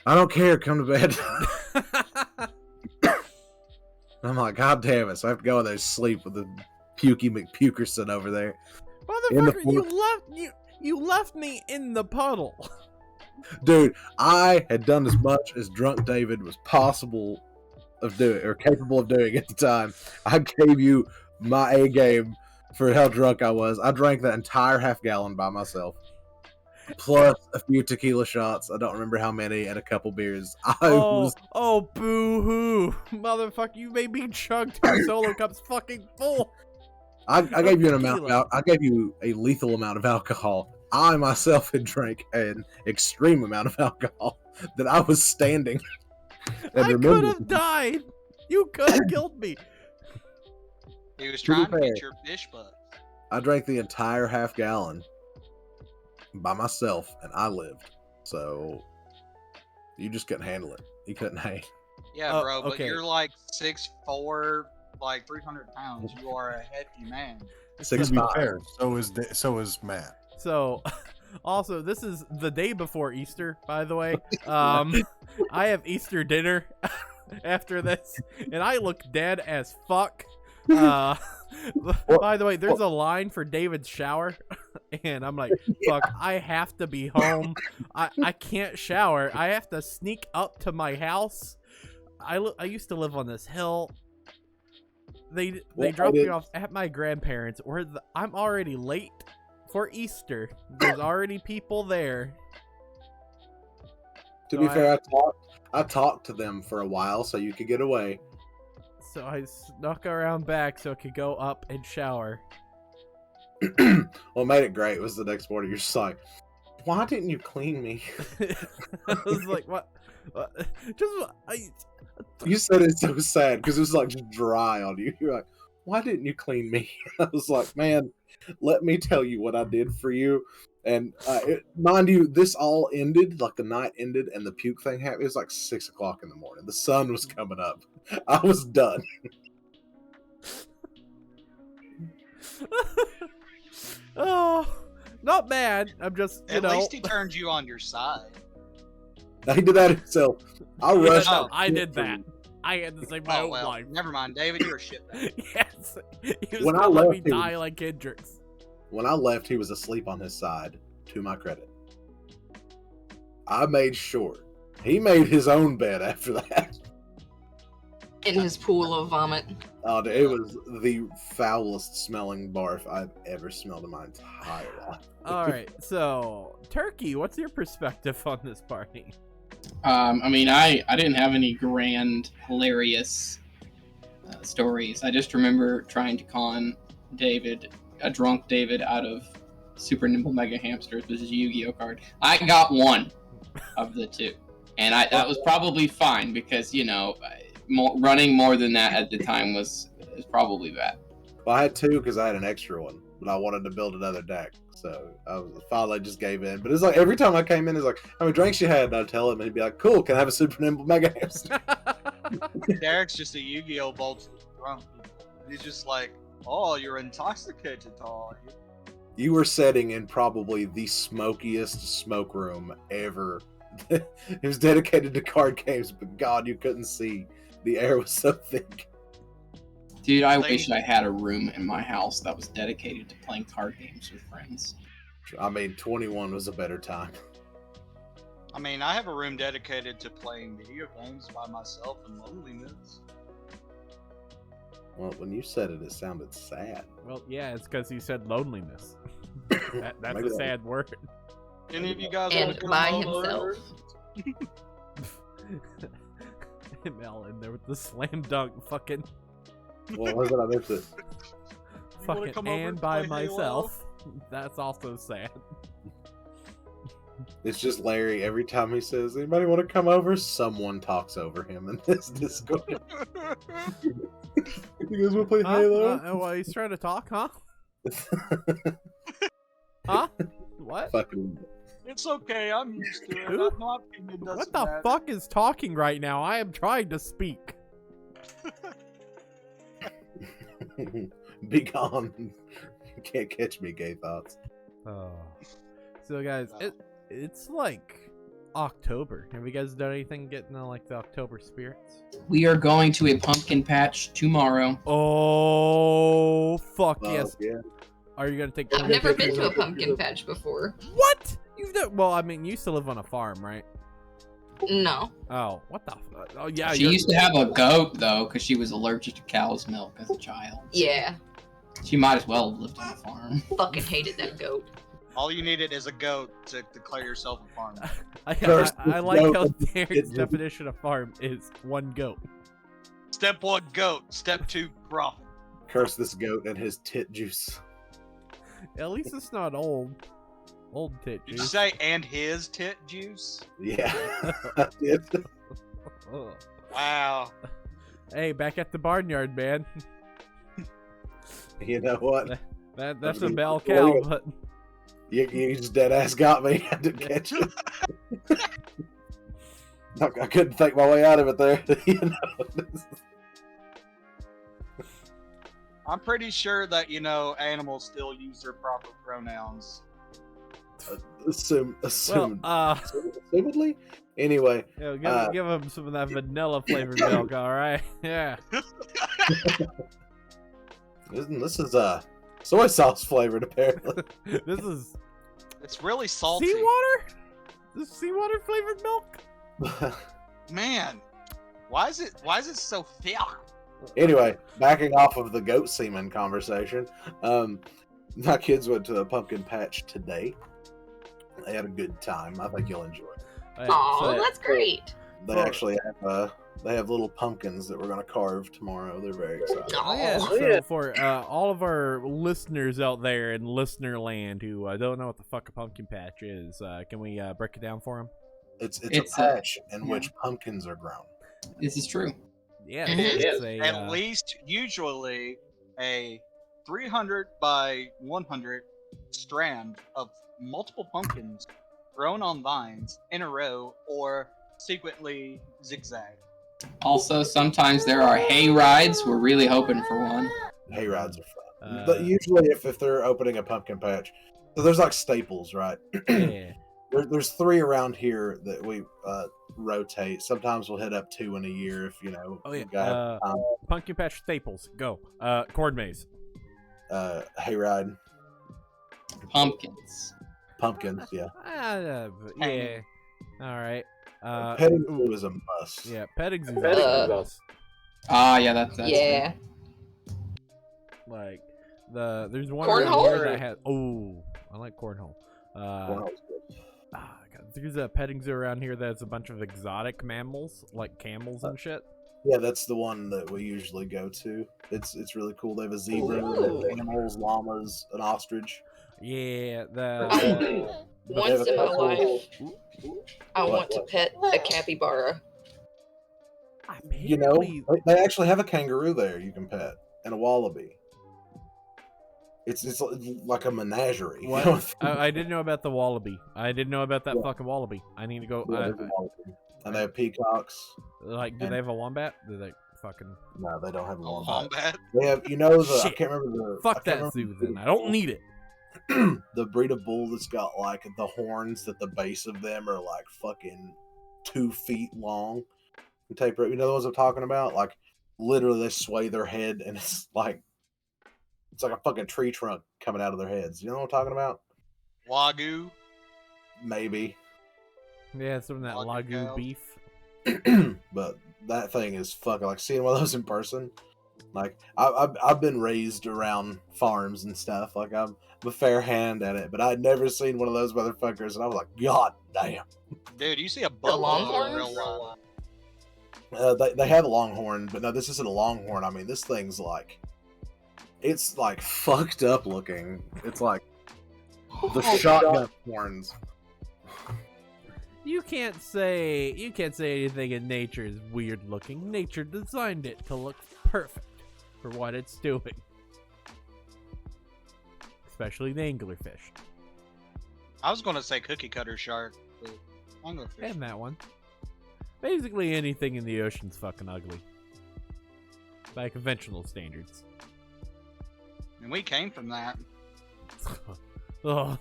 I don't care, come to bed. I'm like, God damn it, so I have to go in there and sleep with the pukey McPukerson over there. Motherfucker, you left me in the puddle. Dude, I had done as much as drunk David was possible of doing, or capable of doing at the time. I gave you my A game for how drunk I was. I drank that entire half gallon by myself, plus a few tequila shots. I don't remember how many, and a couple beers. Oh, boo hoo, motherfucker! You made me chug 2 solo cups, fucking full. I gave you an amount. I gave you a lethal amount of alcohol. I myself had drank an extreme amount of alcohol that I was standing. I could have died. You could have killed me. He was trying to get your fish butt. I drank the entire half gallon by myself, and I lived. So you just couldn't handle it. You couldn't hang. Yeah, bro, but okay. you're like 6'4", like 300 pounds. You are a hefty man. To be fair, so is Matt. So, also, this is the day before Easter, by the way. I have Easter dinner after this, and I look dead as fuck. By the way, there's a line for David's shower, and I'm like, fuck, I have to be home. I can't shower. I have to sneak up to my house. I used to live on this hill. They dropped me off at my grandparents'. I'm already late for Easter. There's already people there. To be fair, I talked to them for a while so you could get away. So I snuck around back so I could go up and shower. What made it great was the next morning you're just like, why didn't you clean me? I was like, what? You said it so sad because it was like just dry on you. You're like, why didn't you clean me? I was like, man, let me tell you what I did for you. And mind you, this all ended, like the night ended and the puke thing happened. It was like 6 o'clock in the morning. The sun was coming up. I was done. Oh, not bad. I'm just, At least he turned you on your side. He did that himself. I rushed. No, I did that. I had to save my own life. Never mind, David. You're a shitbag. Yes. He was When gonna I let left, me he was- die like Hendrix. When I left, he was asleep on his side, to my credit. I made sure. He made his own bed after that. In his pool of vomit. Oh, dude, it was the foulest smelling barf I've ever smelled in my entire life. All right, so Turkey, what's your perspective on this party? I mean, I didn't have any grand, hilarious stories. I just remember trying to con David, a drunk David, out of Super Nimble Mega Hamsters, which is a Yu-Gi-Oh card. I got one of the two, and that was probably fine because, you know, running more than that at the time was probably bad. Well, I had two because I had an extra one, but I wanted to build another deck, so I finally just gave in. But it's like every time I came in, it's like, how many drinks you had? And I'd tell him, and he'd be like, cool, can I have a Super Nimble Mega Hamster? Derek's just a Yu-Gi-Oh bolt drunk. He's just like, oh, you're intoxicated, are you? You were sitting in probably the smokiest smoke room ever. It was dedicated to card games, but God, you couldn't see. The air was so thick. Dude, I wish I had a room in my house that was dedicated to playing card games with friends. I mean, 21 was a better time. I mean, I have a room dedicated to playing video games by myself and loneliness. Well, when you said it, it sounded sad. Well, yeah, it's because you said loneliness. That's Maybe a sad word. Any of you guys And want to by come over? himself. Mel in there with the slam dunk fucking What was it? I missed it. wanna fucking come over and and by play Halo? myself. That's also sad. It's just Larry. Every time he says, "Anybody want to come over?" Someone talks over him in this Discord. You guys want to play Halo? Well, he's trying to talk, huh? Huh? What? Fucking. It's okay. I'm used to it. Who? My opinion doesn't What the matter. fuck is talking right now? I am trying to speak. Be gone. You can't catch me, gay thoughts. Oh. So guys, it's like October. Have you guys done anything getting like the October spirits? We are going to a pumpkin patch tomorrow. Oh fuck yes! Yeah. Are you gonna take? I've never been to a pumpkin patch before. What? You've done? Well, I mean, you used to live on a farm, right? No. Oh, what the? Oh yeah. She used to have a goat though, because she was allergic to cow's milk as a child. Yeah. She might as well have lived on a farm. Fucking hated that goat. All you needed is a goat to declare yourself a farmer. I like how Goat. Derek's definition of farm is one goat. Step 1, goat. Step 2, profit. Curse this goat and his tit juice. At least it's not old tit Did you juice. say and his tit juice? Yeah. I did. Ugh. Wow. Hey, back at the barnyard, man. You know what? That's a bell cow, but You just dead ass got me. I didn't catch it. I couldn't think my way out of it there. You know? I'm pretty sure that, animals still use their proper pronouns. Assumedly. well, Anyway, give him some of that vanilla flavored milk, all right? Yeah. this is soy sauce flavored apparently. This is It's really salty. seawater. This is seawater flavored milk. Man, why is it so thick? Anyway, backing off of the goat semen conversation, my kids went to a pumpkin patch today. They had a good time. I think you'll enjoy it. Aw, that's great. They actually have little pumpkins that we're gonna carve tomorrow. They're very excited. Yeah, Aw. so for all of our listeners out there in listener land who don't know what the fuck a pumpkin patch is, can we break it down for them? It's a It's patch in yeah. which pumpkins are grown. This is true. Yeah, Mhm. it's a, At least, usually, a 300 by 100 strand of multiple pumpkins grown on vines in a row or sequentially zigzag. Also, sometimes there are hay rides. We're really hoping for one. Hay rides are fun. Uh, But usually, if they're opening a pumpkin patch, so there's like staples, right? yeah. There's 3 around here that we rotate. Sometimes we'll hit up 2 in a year if Oh yeah. we've got Pumpkin patch staples. Go. Corn maze. hayride, Pumpkins. pumpkins. Yeah, Yeah. All right. petting zoo is a must. Yeah, petting zoo. Ah, yeah, that's Yeah. Like there's one Cornhole? around here that has. Oh, I like cornhole. Cornhole's good. God, there's a petting zoo around here that's a bunch of exotic mammals like camels and shit. Yeah, that's the one that we usually go to. It's really cool. They have a zebra, Ooh. they have animals, llamas, an ostrich. Yeah, Once in my life, I want to pet a capybara. You know, they actually have a kangaroo there you can pet and a wallaby. It's like a menagerie. you know? What? I didn't know about the wallaby. I didn't know about that fucking wallaby. I need to go. Yeah, there's a wallaby. And they have peacocks. Like, do they have a wombat? Do they fucking No, they don't have a A wombat. wombat. They have, I Shit. can't remember the. fuck I can't that zoo? remember Then I don't need it. the breed of bull that's got like the horns at the base of them are like fucking 2 feet long. And tape, you know the ones I'm talking about? Like literally, they sway their head, and it's like a fucking tree trunk coming out of their heads. You know what I'm talking about? Wagyu. Maybe, Yeah, some of that Wagyu Lagu cow. beef. but that thing is fucking like seeing one of those in person. Like I've been raised around farms and stuff. Like I'm a fair hand at it, but I'd never seen one of those motherfuckers, and I was like, God damn. Dude, you see a buffalo longhorns? in real life. They have a longhorn, but no, this isn't a longhorn. I mean, this thing's like, it's like fucked up looking. It's like the shotgun horns. You can't say anything in nature is weird looking. Nature designed it to look perfect for what it's doing. Especially the anglerfish. I was gonna say cookie cutter shark, but anglerfish. And that one. Basically anything in the ocean's fucking ugly. By conventional standards. And we came from that. Ugh.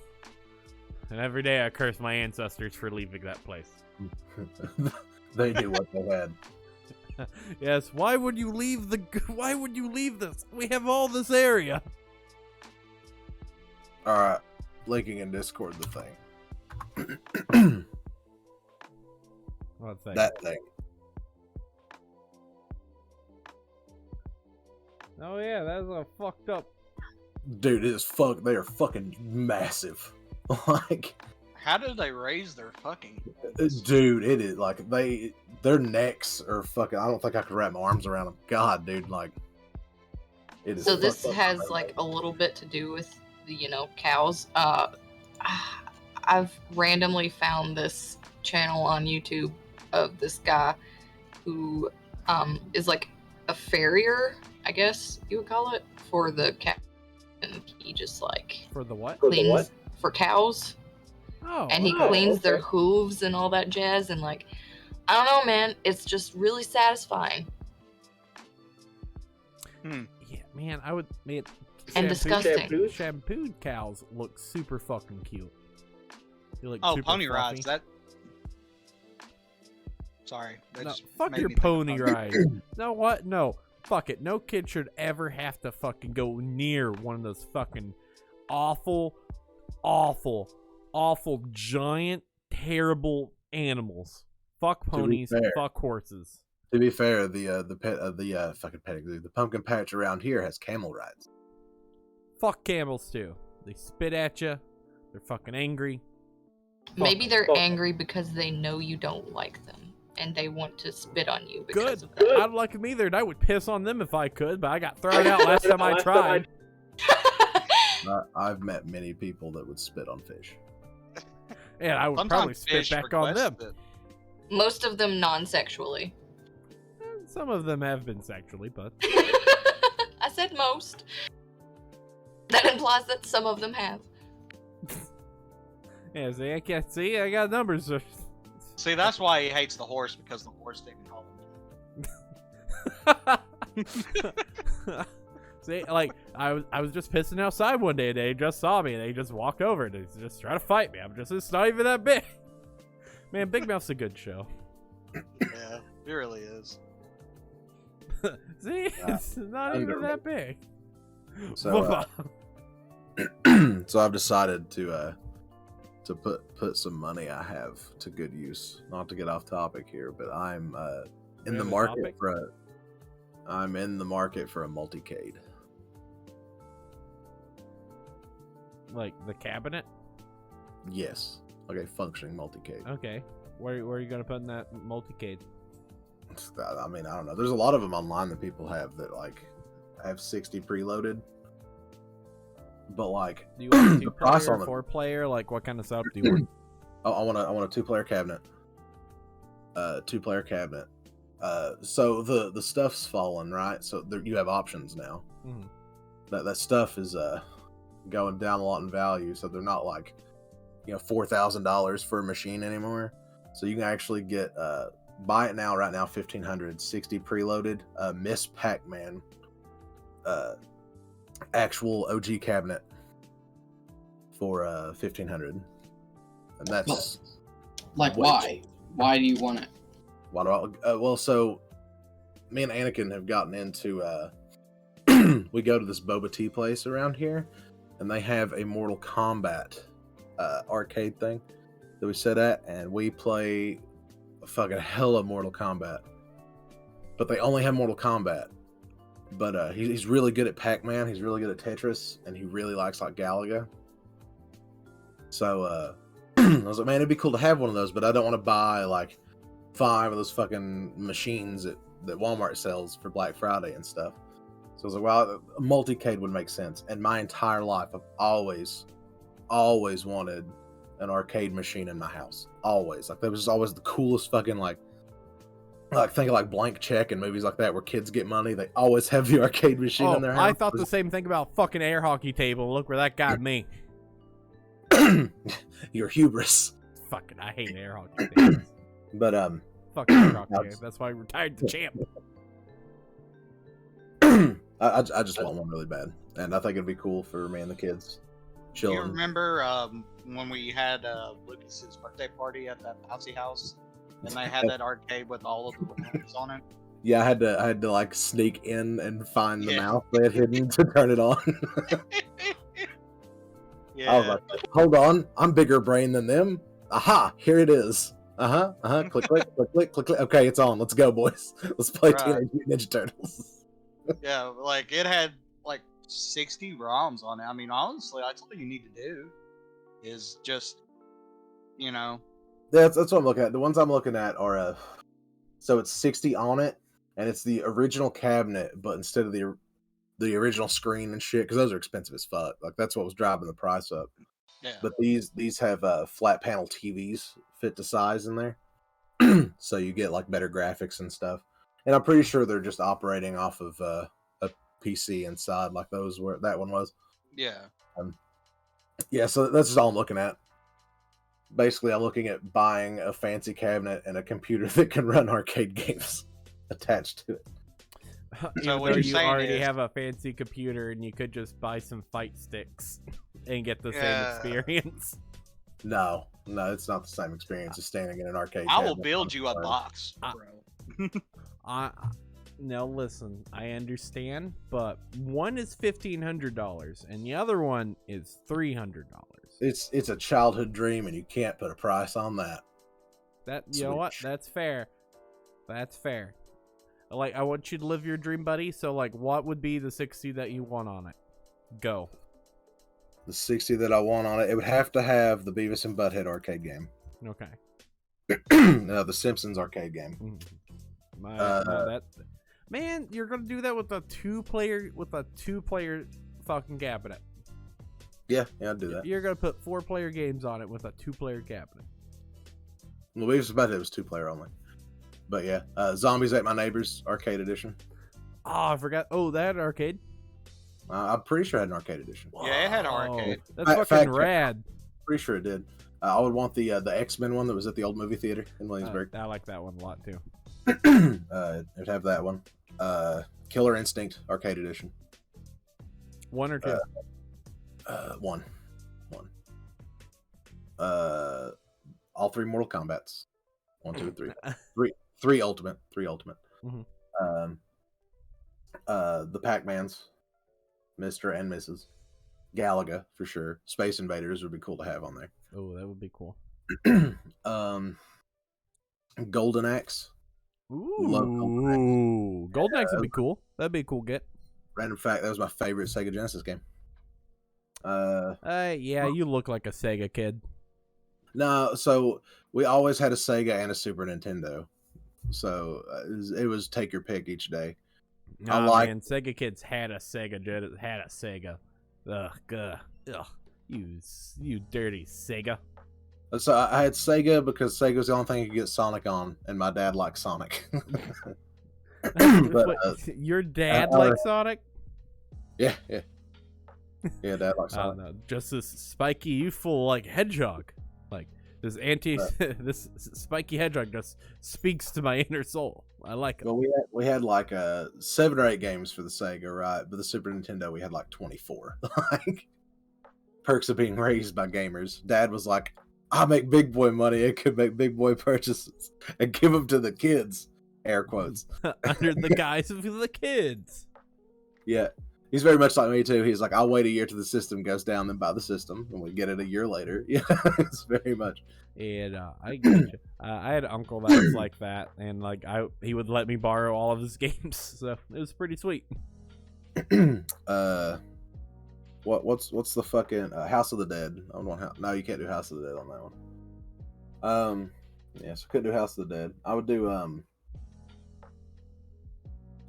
And every day I curse my ancestors for leaving that place. They knew what they had. Yes, why would you leave this? We have all this area. All right, linking in Discord the thing. What thing? That thing. Oh yeah, that's a fucked up. Dude, it is they are fucking massive. Like, How do they raise their fucking? dude, it is like their necks are fucking. I don't think I could wrap my arms around them. God, dude, like it is. So this fucked up. has like a little bit to do with the cows. I've randomly found this channel on YouTube of this guy who is like a farrier, I guess you would call it, for the cow, and he just like For the what? cleans for cows, Oh. and he wow. cleans their hooves and all that jazz, and like I don't know, man, it's just really satisfying. Yeah, man, I would. Man, And disgusting. Shampooed cows look super fucking cute. They look Oh, super pony fluffy. rides. That. Sorry. that No, just fuck made your me think of pony ride. No, what? No. Fuck it. No kid should ever have to fucking go near one of those fucking awful, giant, terrible animals. Fuck ponies. fair. Fuck horses. To be fair, the fucking pedigree, the pumpkin patch around here has camel rides. Fuck camels too. They spit at you. They're fucking angry. Maybe they're angry because they know you don't like them, and they want to spit on you because Good. of that. I don't like them either, and I would piss on them if I could, but I got thrown out last time I tried. I've met many people that would spit on fish. And I would Sometimes probably spit fish back on them. request it. Most of them non-sexually. Some of them have been sexually, but I said most. That implies that some of them have. yeah, see, I can't see. I got numbers. See, that's why he hates the horse, because the horse didn't call him. See, like I was just pissing outside one day, and they just saw me, and they just walked over, and they just try to fight me. It's not even that big. Man, Big Mouth's a good show. Yeah, it really is. See, it's not even that big. So, so I've decided to put some money I have to good use. Not to get off topic here, but I'm in the market I'm in the market for a multicade. Like the cabinet? Yes, like a functioning multicade. Okay. Where are you gonna put in that multicade? I mean, I don't know. There's a lot of them online that people have that like have 60 preloaded. But like, Do you want a the price 2-player, on the 4-player? Like, what kind of setup do you want? Oh, I want a 2-player cabinet. 2-player cabinet. So the stuff's fallen, right? So you have options now. Mhm. That stuff is going down a lot in value. So they're not like $4,000 for a machine anymore. So you can actually get buy it now, right now, 1,500, 60 preloaded. Miss Pac-Man, actual OG cabinet for 1,500, and that's Like, why? Why do you want it? why do I? Well, so me and Anakin have gotten into. We go to this boba tea place around here, and they have a Mortal Kombat arcade thing that we sit at, and we play a fucking hella Mortal Kombat. But they only have Mortal Kombat. But he's really good at Pac-Man. He's really good at Tetris, and he really likes like Galaga. So I was like, man, it'd be cool to have one of those, but I don't want to buy like 5 of those fucking machines that Walmart sells for Black Friday and stuff. So I was like, well, a multicade would make sense. And my entire life, I've always wanted an arcade machine in my house. Always. Like, that was always the coolest fucking, like think of like Blank Check and movies like that where kids get money. They always have the arcade machine in their house. I thought the same thing about fucking air hockey table. Look where that got me. Your hubris. Fucking, I hate air hockey tables. But Fucking air hockey. That's why I retired the champ. I just want one really bad, and I think it'd be cool for me and the kids Do you chilling. remember when we had Lucas's birthday party at that bouncy house, and they had that arcade with all of the remotes on it? Yeah, I had to like sneak in and find the Yeah. mouse they had hidden to turn it on. Yeah. I was like, hold on, I'm bigger brain than them. Aha, here it is. Click, click, click, click, click, click. Okay, it's on. Let's go, boys. Let's play Right. Teenage Mutant Ninja Turtles. Yeah, like it had like 60 ROMs on it. I mean, honestly, that's all you need to do is just, That's what I'm looking at. The ones I'm looking at are so it's 60 on it, and it's the original cabinet, but instead of the original screen and shit, because those are expensive as fuck. Like that's what was driving the price up. yeah. But these have flat panel TVs fit to size in there, so you get like better graphics and stuff. And I'm pretty sure they're just operating off of a PC inside, like that one was. Yeah. Yeah, so that's just all I'm looking at. Basically, I'm looking at buying a fancy cabinet and a computer that can run arcade games attached to it. Even what though you're you saying already is- have a fancy computer and you could just buy some fight sticks and get the Yeah. same experience. No, it's not the same experience as standing in an arcade. I will cabinet. build you a Sorry. box, I- bro. No, listen, I understand, but one is $1,500 and the other one is $300. It's a childhood dream, and you can't put a price on that. That, you know what? Switch. That's fair. That's fair. Like, I want you to live your dream, buddy. So, like, what would be the 60 that you want on it? Go. The 60 that I want on it, it would have to have the Beavis and Butthead arcade game. Okay. No, the Simpsons arcade game. Mhm. No, Uh, that man, you're gonna do that with a two-player fucking cabinet. Yeah, I'd do that. You're gonna put 4-player games on it with a 2-player cabinet. Well, Beavis and Butthead was 2-player only. But yeah, Zombies Ate My Neighbors arcade edition. Oh, I forgot. Oh, that arcade. I'm pretty sure it had an arcade edition. Yeah, it had an Whoa, arcade. That's Fact fucking check. rad. Pretty sure it did. I would want the X-Men one that was at the old movie theater in I Williamsburg. like that one a lot too. It'd have that one. Killer Instinct arcade edition. 1 or 2. One. All 3 Mortal Kombats. 1, 2, and 3. Three Ultimate. Mhm. The Pac-Mans, Mr. and Mrs. Galaga for sure. Space Invaders would be cool to have on there. Oh, that would be cool. Golden Axe. Love Ooh, Golden Axe would be cool. That'd be a cool get. Random fact, that was my favorite Sega Genesis game. Yeah, you look like a Sega kid. No, so we always had a Sega and a Super Nintendo. So it was take your pick each day. Nah, like- man, Sega kids had a Sega. Ugh. You dirty Sega. So I had Sega because Sega was the only thing you could get Sonic on, and my dad liked Sonic. But, What, your dad uh, likes Sonic? yeah, Dad likes I don't Sonic. know. Just this spiky, youthful like hedgehog. Like this this spiky hedgehog just speaks to my inner soul. I like it. Well, we had like 7 or 8 games for the Sega, right? But the Super Nintendo, we had like 24. Like perks of being raised by gamers. Dad was like, "I make big boy money. I could make big boy purchases and give them to the kids." Air quotes. Under the guise of the kids. Yeah, he's very much like me too. He's like, "I'll wait a year till the system goes down, then buy the system, and we get it a year later." Yeah, it's very much. And I get you. I had an uncle that was like that, and like he would let me borrow all of his games, so it was pretty sweet. What's the fucking House of the Dead? I don't want no, you can't do House of the Dead on that one. Yeah, so couldn't do House of the Dead. I would do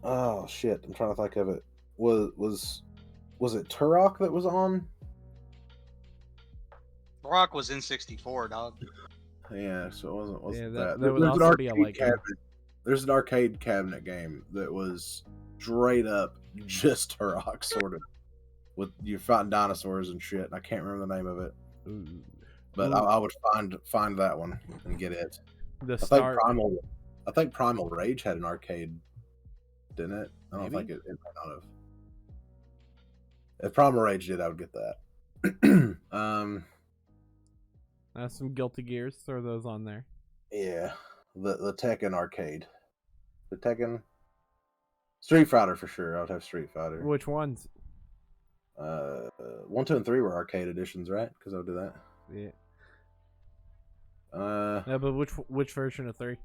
oh shit, I'm trying to think of it. Was it Turok that was on? Rock was in 64, dog. Yeah, so it wasn't Yeah, that. that would There's an also be a arcade light game. cabinet. There's an arcade cabinet game that was straight up just Turok, sort of, with you fighting dinosaurs and shit. And I can't remember the name of it, Ooh. but Ooh. I would find that one and get it. The I think star. Primal Rage had an arcade, didn't it? I don't Maybe? think it might not have. If Primal Rage did, I would get that. Some Guilty Gears. Throw those on there. Yeah, the Tekken arcade, the Tekken Street Fighter for sure. I would have Street Fighter. Which ones? 1, 2, and 3 were arcade editions, right? Because I would do that. Yeah. Yeah, but which version of 3?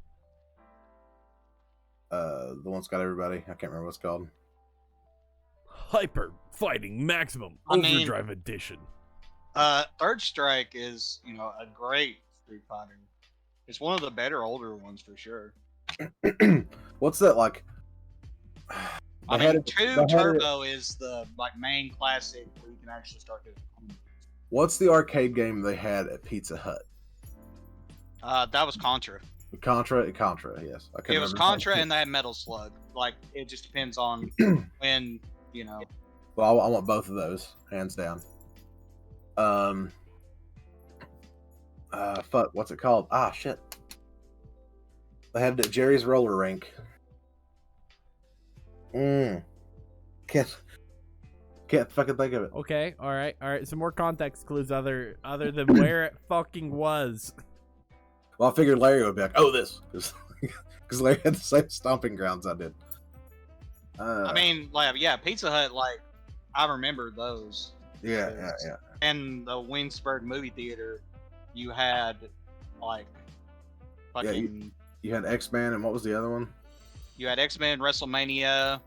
the one's got everybody. I can't remember what it's called. Hyper Fighting Maximum I mean- Overdrive Edition. Third Strike is, a great Street Fighter. It's one of the better older ones for sure. What's that like? I They had mean, it- 2 they had it- Turbo is the main classic where you can actually start doing. What's the arcade game they had at Pizza Hut? That was Contra. Contra, yes. I couldn't It was remember. Contra and they had Metal Slug. Like, it just depends on when, Well, I want both of those, hands down. Fuck, what's it called? Ah, shit. They had Jerry's Roller Rink. Can't fucking think of it. Okay, all right. Some more context clues other than where it fucking was. Well, I figured Larry would be like, "Oh, this," because Larry had the same stomping grounds I did. I mean, Pizza Hut, I remember those. Yeah. And the Winsburg movie theater, you had, fucking... You had X-Man, and what was the other one? You had X-Men, WrestleMania,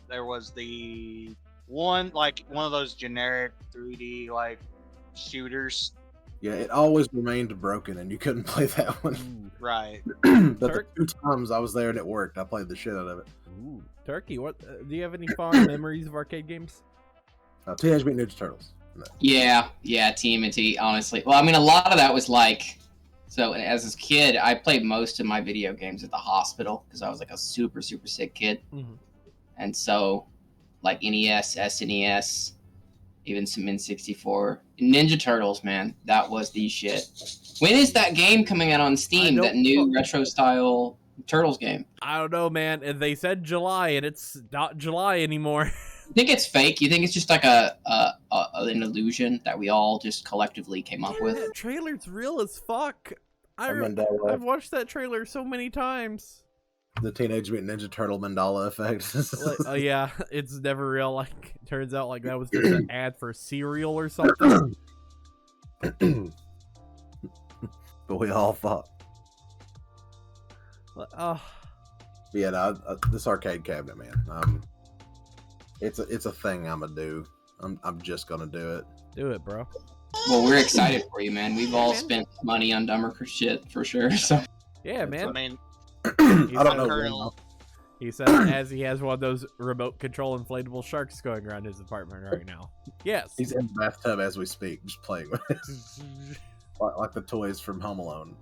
there was the one of those generic 3D shooters, Yeah, it always remained broken, and you couldn't play that one. right? But the Turk? 2 times I was there and it worked, I played the shit out of it. Ooh, Turkey. What? Do you have any fond memories of arcade games? Teenage Mutant Ninja Turtles. No. Yeah, TMNT, honestly. Well, I mean, a lot of that was so as a kid, I played most of my video games at the hospital because I was a super, super sick kid. Mm-hmm. And so, NES, SNES, even some N64. Ninja Turtles, man, that was the shit. When is that game coming out on Steam, that new retro-style Turtles game? I don't know, man. And they said July, and it's not July anymore. You think it's fake? You think it's just an illusion that we all just collectively came up with? That trailer's real as fuck. I've Mandela, watched that trailer so many times. the Teenage Mutant Ninja Turtle Mandela effect. Yeah, it's never real. Turns out that was just an ad for cereal or something. But we all thought. Oh, But yeah, no, this arcade cabinet, man. It's a thing I'm gonna do. I'm just gonna do it. do it, bro. Well, we're excited for you, man. We've all spent money on dumber shit for sure. So Yeah, man. I mean, I don't know. Colonel- He said as he has one of those remote control inflatable sharks going around his apartment right now. Yes. He's in the bathtub as we speak, just playing with it. like the toys from Home Alone.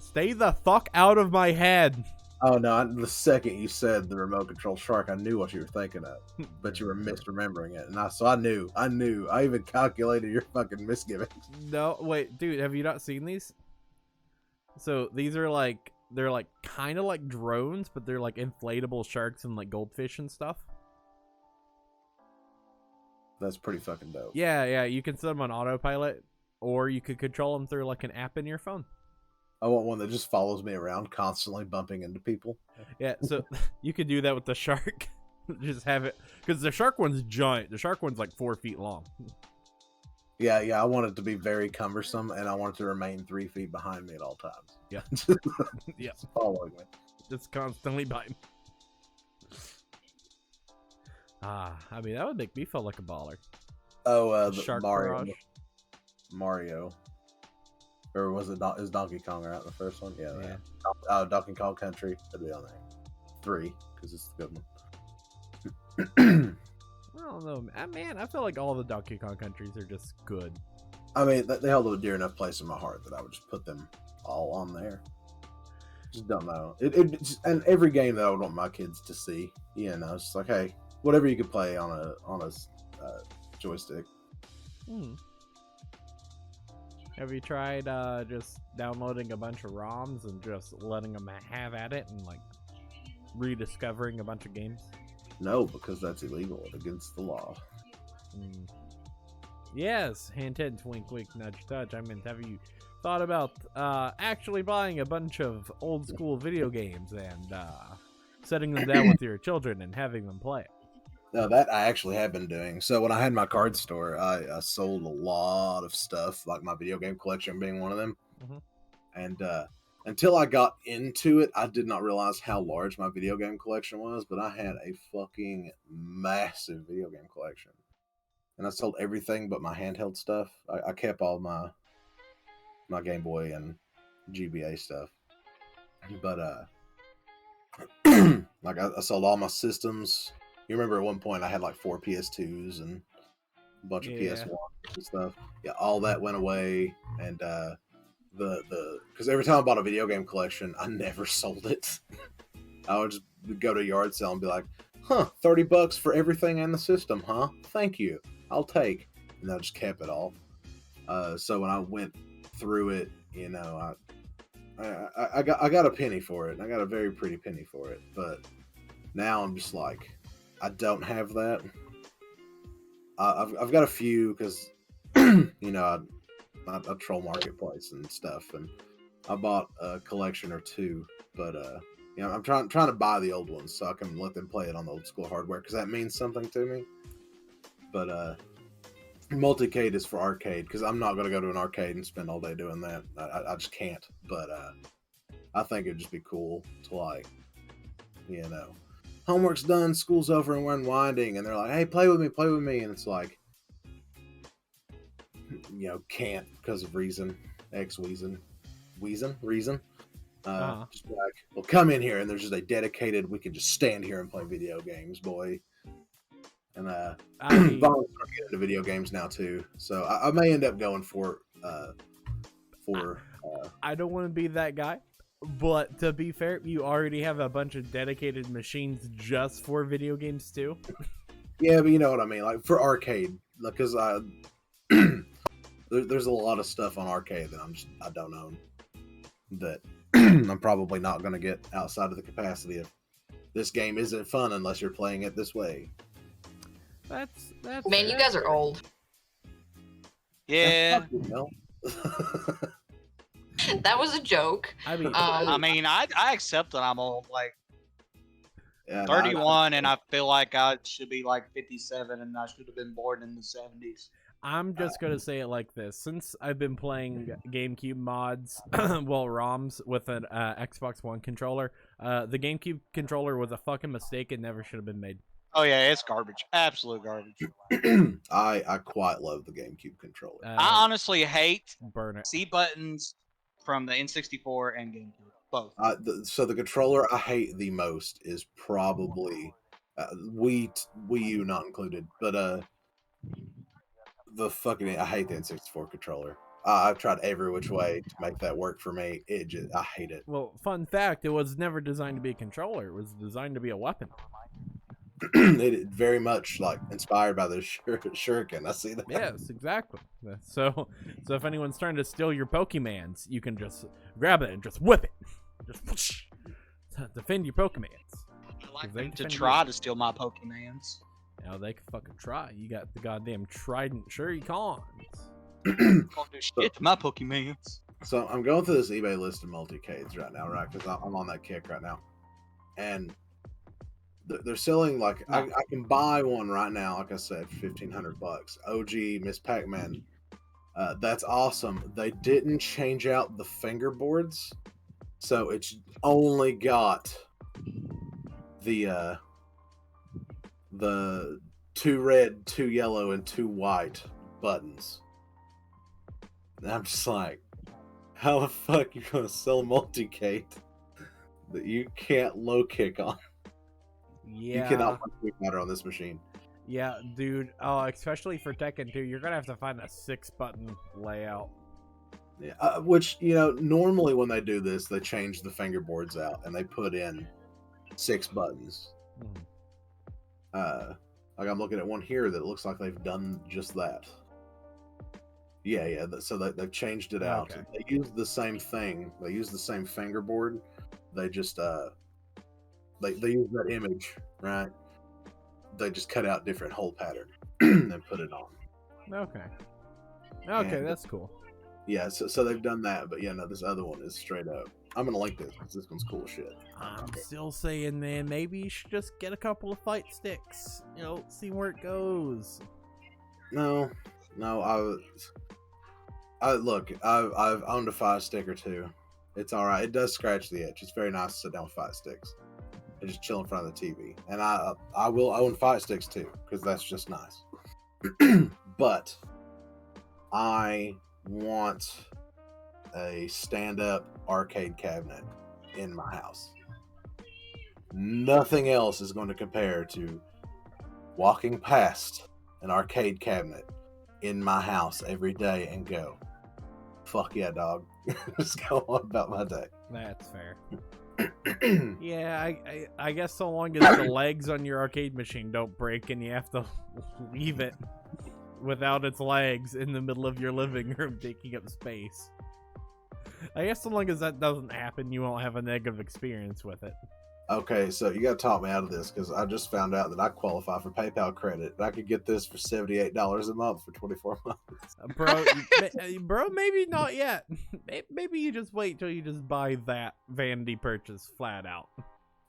Stay the fuck out of my head. Oh no! The second you said the remote control shark, I knew what you were thinking of, but you were misremembering it, and I knew. I even calculated your fucking misgivings. No, wait, dude, have you not seen these? So these are they're kind of like drones, but they're inflatable sharks and goldfish and stuff. That's pretty fucking dope. Yeah, you can set them on autopilot, or you could control them through an app in your phone. I want one that just follows me around, constantly bumping into people. Yeah, so you could do that with the shark. Just have it, because the shark one's giant. The shark one's 4 feet long. Yeah, I want it to be very cumbersome, and I want it to remain 3 feet behind me at all times. Yeah. Yeah. Just following me. Just constantly biting. I mean, that would make me feel like a baller. Oh, the Shark Mario. barrage. Mario. Or was it is Donkey Kong right? The first one? Yeah. Yeah. Donkey Kong Country. That'd be on there. 3, because it's the good one. I don't know, man. I feel like all the Donkey Kong countries are just good. I mean, they held a dear enough place in my heart that I would just put them all on there. Just don't know. And every game that I would want my kids to see, you know, it's just like, hey, whatever you could play on a joystick. Have you tried just downloading a bunch of ROMs and just letting them have at it and like rediscovering a bunch of games? No, because that's illegal and against the law. Yes, hint, hint, wink, wink, nudge, touch. I meant, have you thought about actually buying a bunch of old school video games and setting them down with your children and having them play it? No, that I actually have been doing. So when I had my card store, I sold a lot of stuff, like my video game collection being one of them. And until I got into it, I did not realize how large my video game collection was, but I had a fucking massive video game collection. And I sold everything but my handheld stuff. I kept all my Game Boy and GBA stuff. But like I sold all my systems. You remember at one point I had like 4 PS2s and a bunch of PS1s and stuff. Yeah, all that went away, and because every time I bought a video game collection, I never sold it. I would just go to a yard sale and be like, $30 for everything and the system, huh? Thank you. I'll take. And I just kept it all. So when I went through it, you know, I got a penny for it. I got a very pretty penny for it. But now I'm just like, I don't have that. I've got a few because, you know, I troll Marketplace and stuff, and I bought a collection or two. But you know, I'm trying to buy the old ones so I can let them play it on the old school hardware because that means something to me. But multicade is for arcade because I'm not going to go to an arcade and spend all day doing that. I just can't. But I think it'd just be cool to, like, you know, homework's done, school's over, and we're unwinding, and they're like, hey, play with me, and it's like, you know, can't because of reason. Just like, well, come in here, and there's just a dedicated, we can just stand here and play video games, boy. And I'm getting into video games now too, so I may end up going for I don't want to be that guy, but to be fair, you already have a bunch of dedicated machines just for video games too. Yeah, but you know what I mean, like for arcade, because there's a lot of stuff on arcade that I don't own that I'm probably not going to get outside of the capacity of this game isn't fun unless you're playing it this way. That's Man, you guys are old. Yeah. That was a joke. I mean, I accept that I'm old. Like, Yeah, 31, and I feel like I should be like 57, and I should have been born in the 70s. I'm just gonna say it like this: since I've been playing GameCube mods, well, ROMs with an Xbox One controller, the GameCube controller was a fucking mistake and never should have been made. Oh yeah, it's garbage. Absolute garbage. I quite love the GameCube controller. I honestly hate Burn it. C buttons from the N64 and GameCube. Both. So the controller I hate the most is probably Wii U not included, but the fucking I hate the N64 controller. I've tried every which way to make that work for me. I hate it. Well, fun fact: it was never designed to be a controller. It was designed to be a weapon. It very much like inspired by the shuriken. I see that. Yes, exactly. So if anyone's trying to steal your Pokemans, you can just grab it and just whip it. Just whoosh, defend your Pokemans. I like them to try to steal my Pokemans. Now they can fucking try. You got the goddamn Trident Shurikens. Can't do shit to my Pokemans. So I'm going through this eBay list of multi-cades right now, right? Because I'm on that kick right now, and they're selling like I can buy one right now, like I said, $1,500. OG Miss Pac-Man, that's awesome. They didn't change out the fingerboards, so it's only got the 2 red, 2 yellow, and 2 white buttons. And I'm just like, how the fuck you gonna sell multi-cade that you can't low kick on? Yeah. You cannot run Street Fighter on this machine. Yeah, dude. Oh, especially for Tekken 2, you're gonna have to find a 6-button layout. Yeah, which, you know, normally when they do this, they change the fingerboards out and they put in 6 buttons. Like I'm looking at one here that looks like they've done just that. Yeah. So they've changed it out. Okay. They use the same thing. They use the same fingerboard. They just they use that image, right? They just cut out different hole pattern and put it on. Okay, And, that's cool. Yeah, so they've done that, but yeah, no, this other one is straight up. I'm gonna like this because this one's cool as shit. I'm still saying, man, maybe you should just get a couple of fight sticks. You know, see where it goes. No, I've owned a fight stick or two. It's all right. It does scratch the itch. It's very nice to sit down with fight sticks and just chill in front of the TV. And I will own fight sticks too because that's just nice. But I want a stand-up arcade cabinet in my house. Nothing else is going to compare to walking past an arcade cabinet in my house every day and go, fuck yeah, dog. Just go on about my day. That's fair. Yeah, I guess so long as the legs on your arcade machine don't break and you have to leave it without its legs in the middle of your living room taking up space. I guess so long as that doesn't happen, you won't have a negative experience with it. Okay, so you got to talk me out of this because I just found out that I qualify for PayPal credit. I could get this for $78 a month for 24 months. Bro, maybe not yet. Maybe you just wait till you just buy that vanity purchase flat out.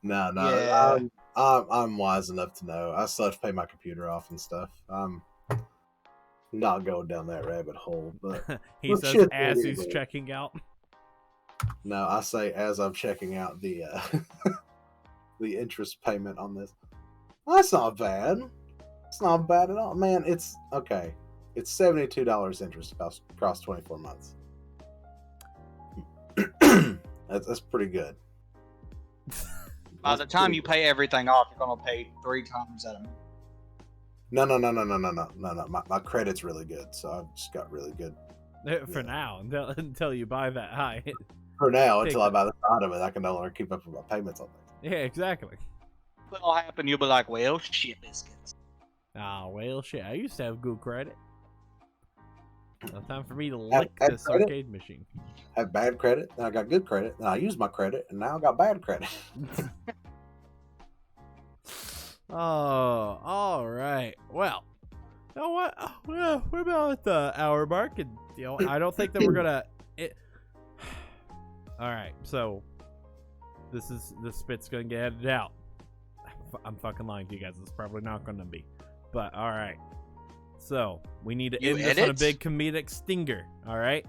No, Yeah. I'm wise enough to know. I still have to pay my computer off and stuff. I'm not going down that rabbit hole, but He Well, says shit, as anyway. he's checking out. no, I say as I'm checking out the the interest payment on this. That's not bad. It's not bad at all, man. It's okay. It's $72 interest across 24 months. that's pretty good. By the time you pay everything off, you're gonna pay 3 times that amount. No. My credit's really good, so I've just got really good For now, until you buy that high. for now. Take Until I it. buy the side of it, I can no longer keep up with my payments on things. Yeah, exactly. What'll happen? You'll be like, well, shit biscuits. Ah, well, shit. I used to have good credit. Now time for me to Have lick bad this credit? arcade machine. Have bad credit, then I got good credit, then I use my credit, and now I got bad credit. Oh, all right. Well, you know what? Well, we're about at the hour mark, and you know, I don't think that we're gonna. All right, so this spit's gonna get edited out. I'm fucking lying to you guys. It's probably not gonna be, but all right. So we need to You end this on a edit? big comedic stinger. All right,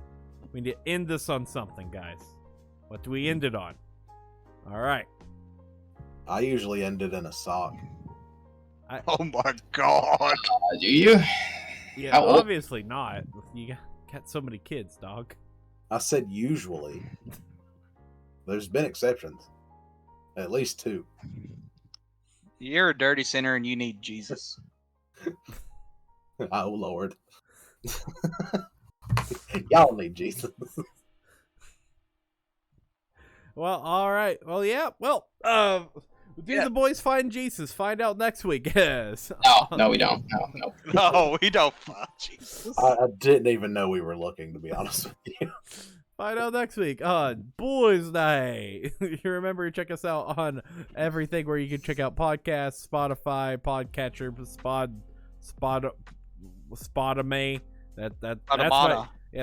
we need to end this on something, guys. What do we end it on? All right. I usually end it in a sock. Oh my god. Do you? Yeah, How old? obviously not. You got so many kids, dog. I said usually. There's been exceptions. At least 2. You're a dirty sinner and you need Jesus. Oh, Lord. Y'all need Jesus. Well, all right. Well, yeah. Well, do Yeah. the boys find Jesus? Find out next week. Yes. No, we don't. No. No, we don't. Fuck Jesus. I didn't even know we were looking, to be honest with you. Find out next week on Boys Night. You remember to check us out on everything where you can check out podcasts, Spotify, Podcatcher, Spotame.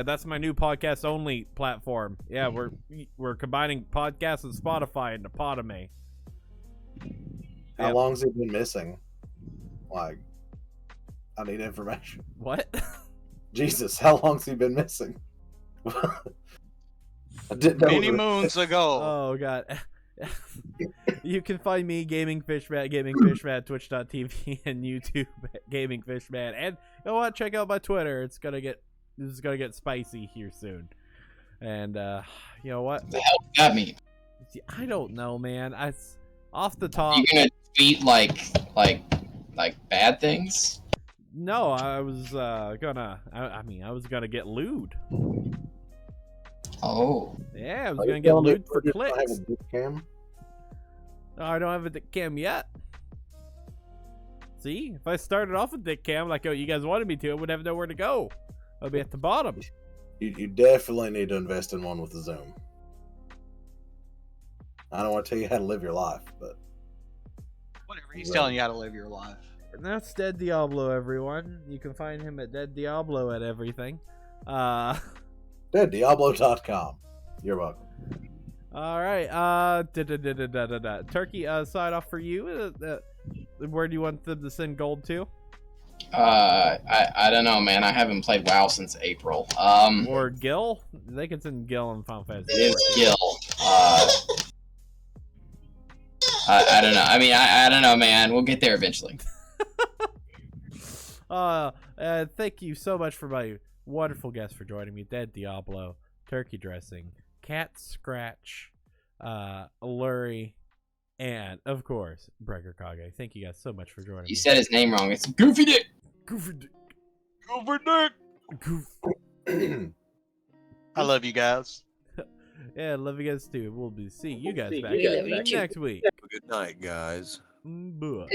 That's my new podcast only platform. Yeah, we're combining podcasts and Spotify into Podame. How Yep. long's it been missing? Like, I need information. What? Jesus, how long's he been missing? I didn't know. Many moons ago. Oh god. You can find me Gaming Fishman, Twitch.tv, and YouTube Gaming Fishman. And you know what? Check out my Twitter. This is gonna get spicy here soon. And you know what? The hell does that mean? I don't know, man. Off the top. You gonna tweet like bad things? No, I was gonna. I was gonna get lewd. Oh. Yeah, I was Are you gonna get telling me lewd for you don't have clicks. a dick cam? No, I don't have a dick cam yet. See, if I started off with dick cam like, oh, you guys wanted me to, I would have nowhere to go. I'd be at the bottom. You definitely need to invest in one with a Zoom. I don't want to tell you how to live your life, but Whatever. He's telling you how to live your life. And that's Dead Diablo, everyone. You can find him at Dead Diablo at everything. deaddiablo.com. You're welcome. All right. Turkey, sign off for you. Where do you want them to send gold to? I don't know, man. I haven't played WoW since April. Or Gil? They can send Gil and Final Fantasy. It is Gil. I don't know. I mean, I don't know, man. We'll get there eventually. Thank you so much for my wonderful guests for joining me. Dead Diablo, Turkey Dressing, Cat Scratch, Lurie, and of course, Breaker Kage. Thank you guys so much for joining me. You said his name wrong. It's Goofy Dick. Goofy Dick. Over Dick. Goof. I love you guys. Yeah, love you guys too. We'll be seeing you guys back you guys next week. Good night, guys. Bye.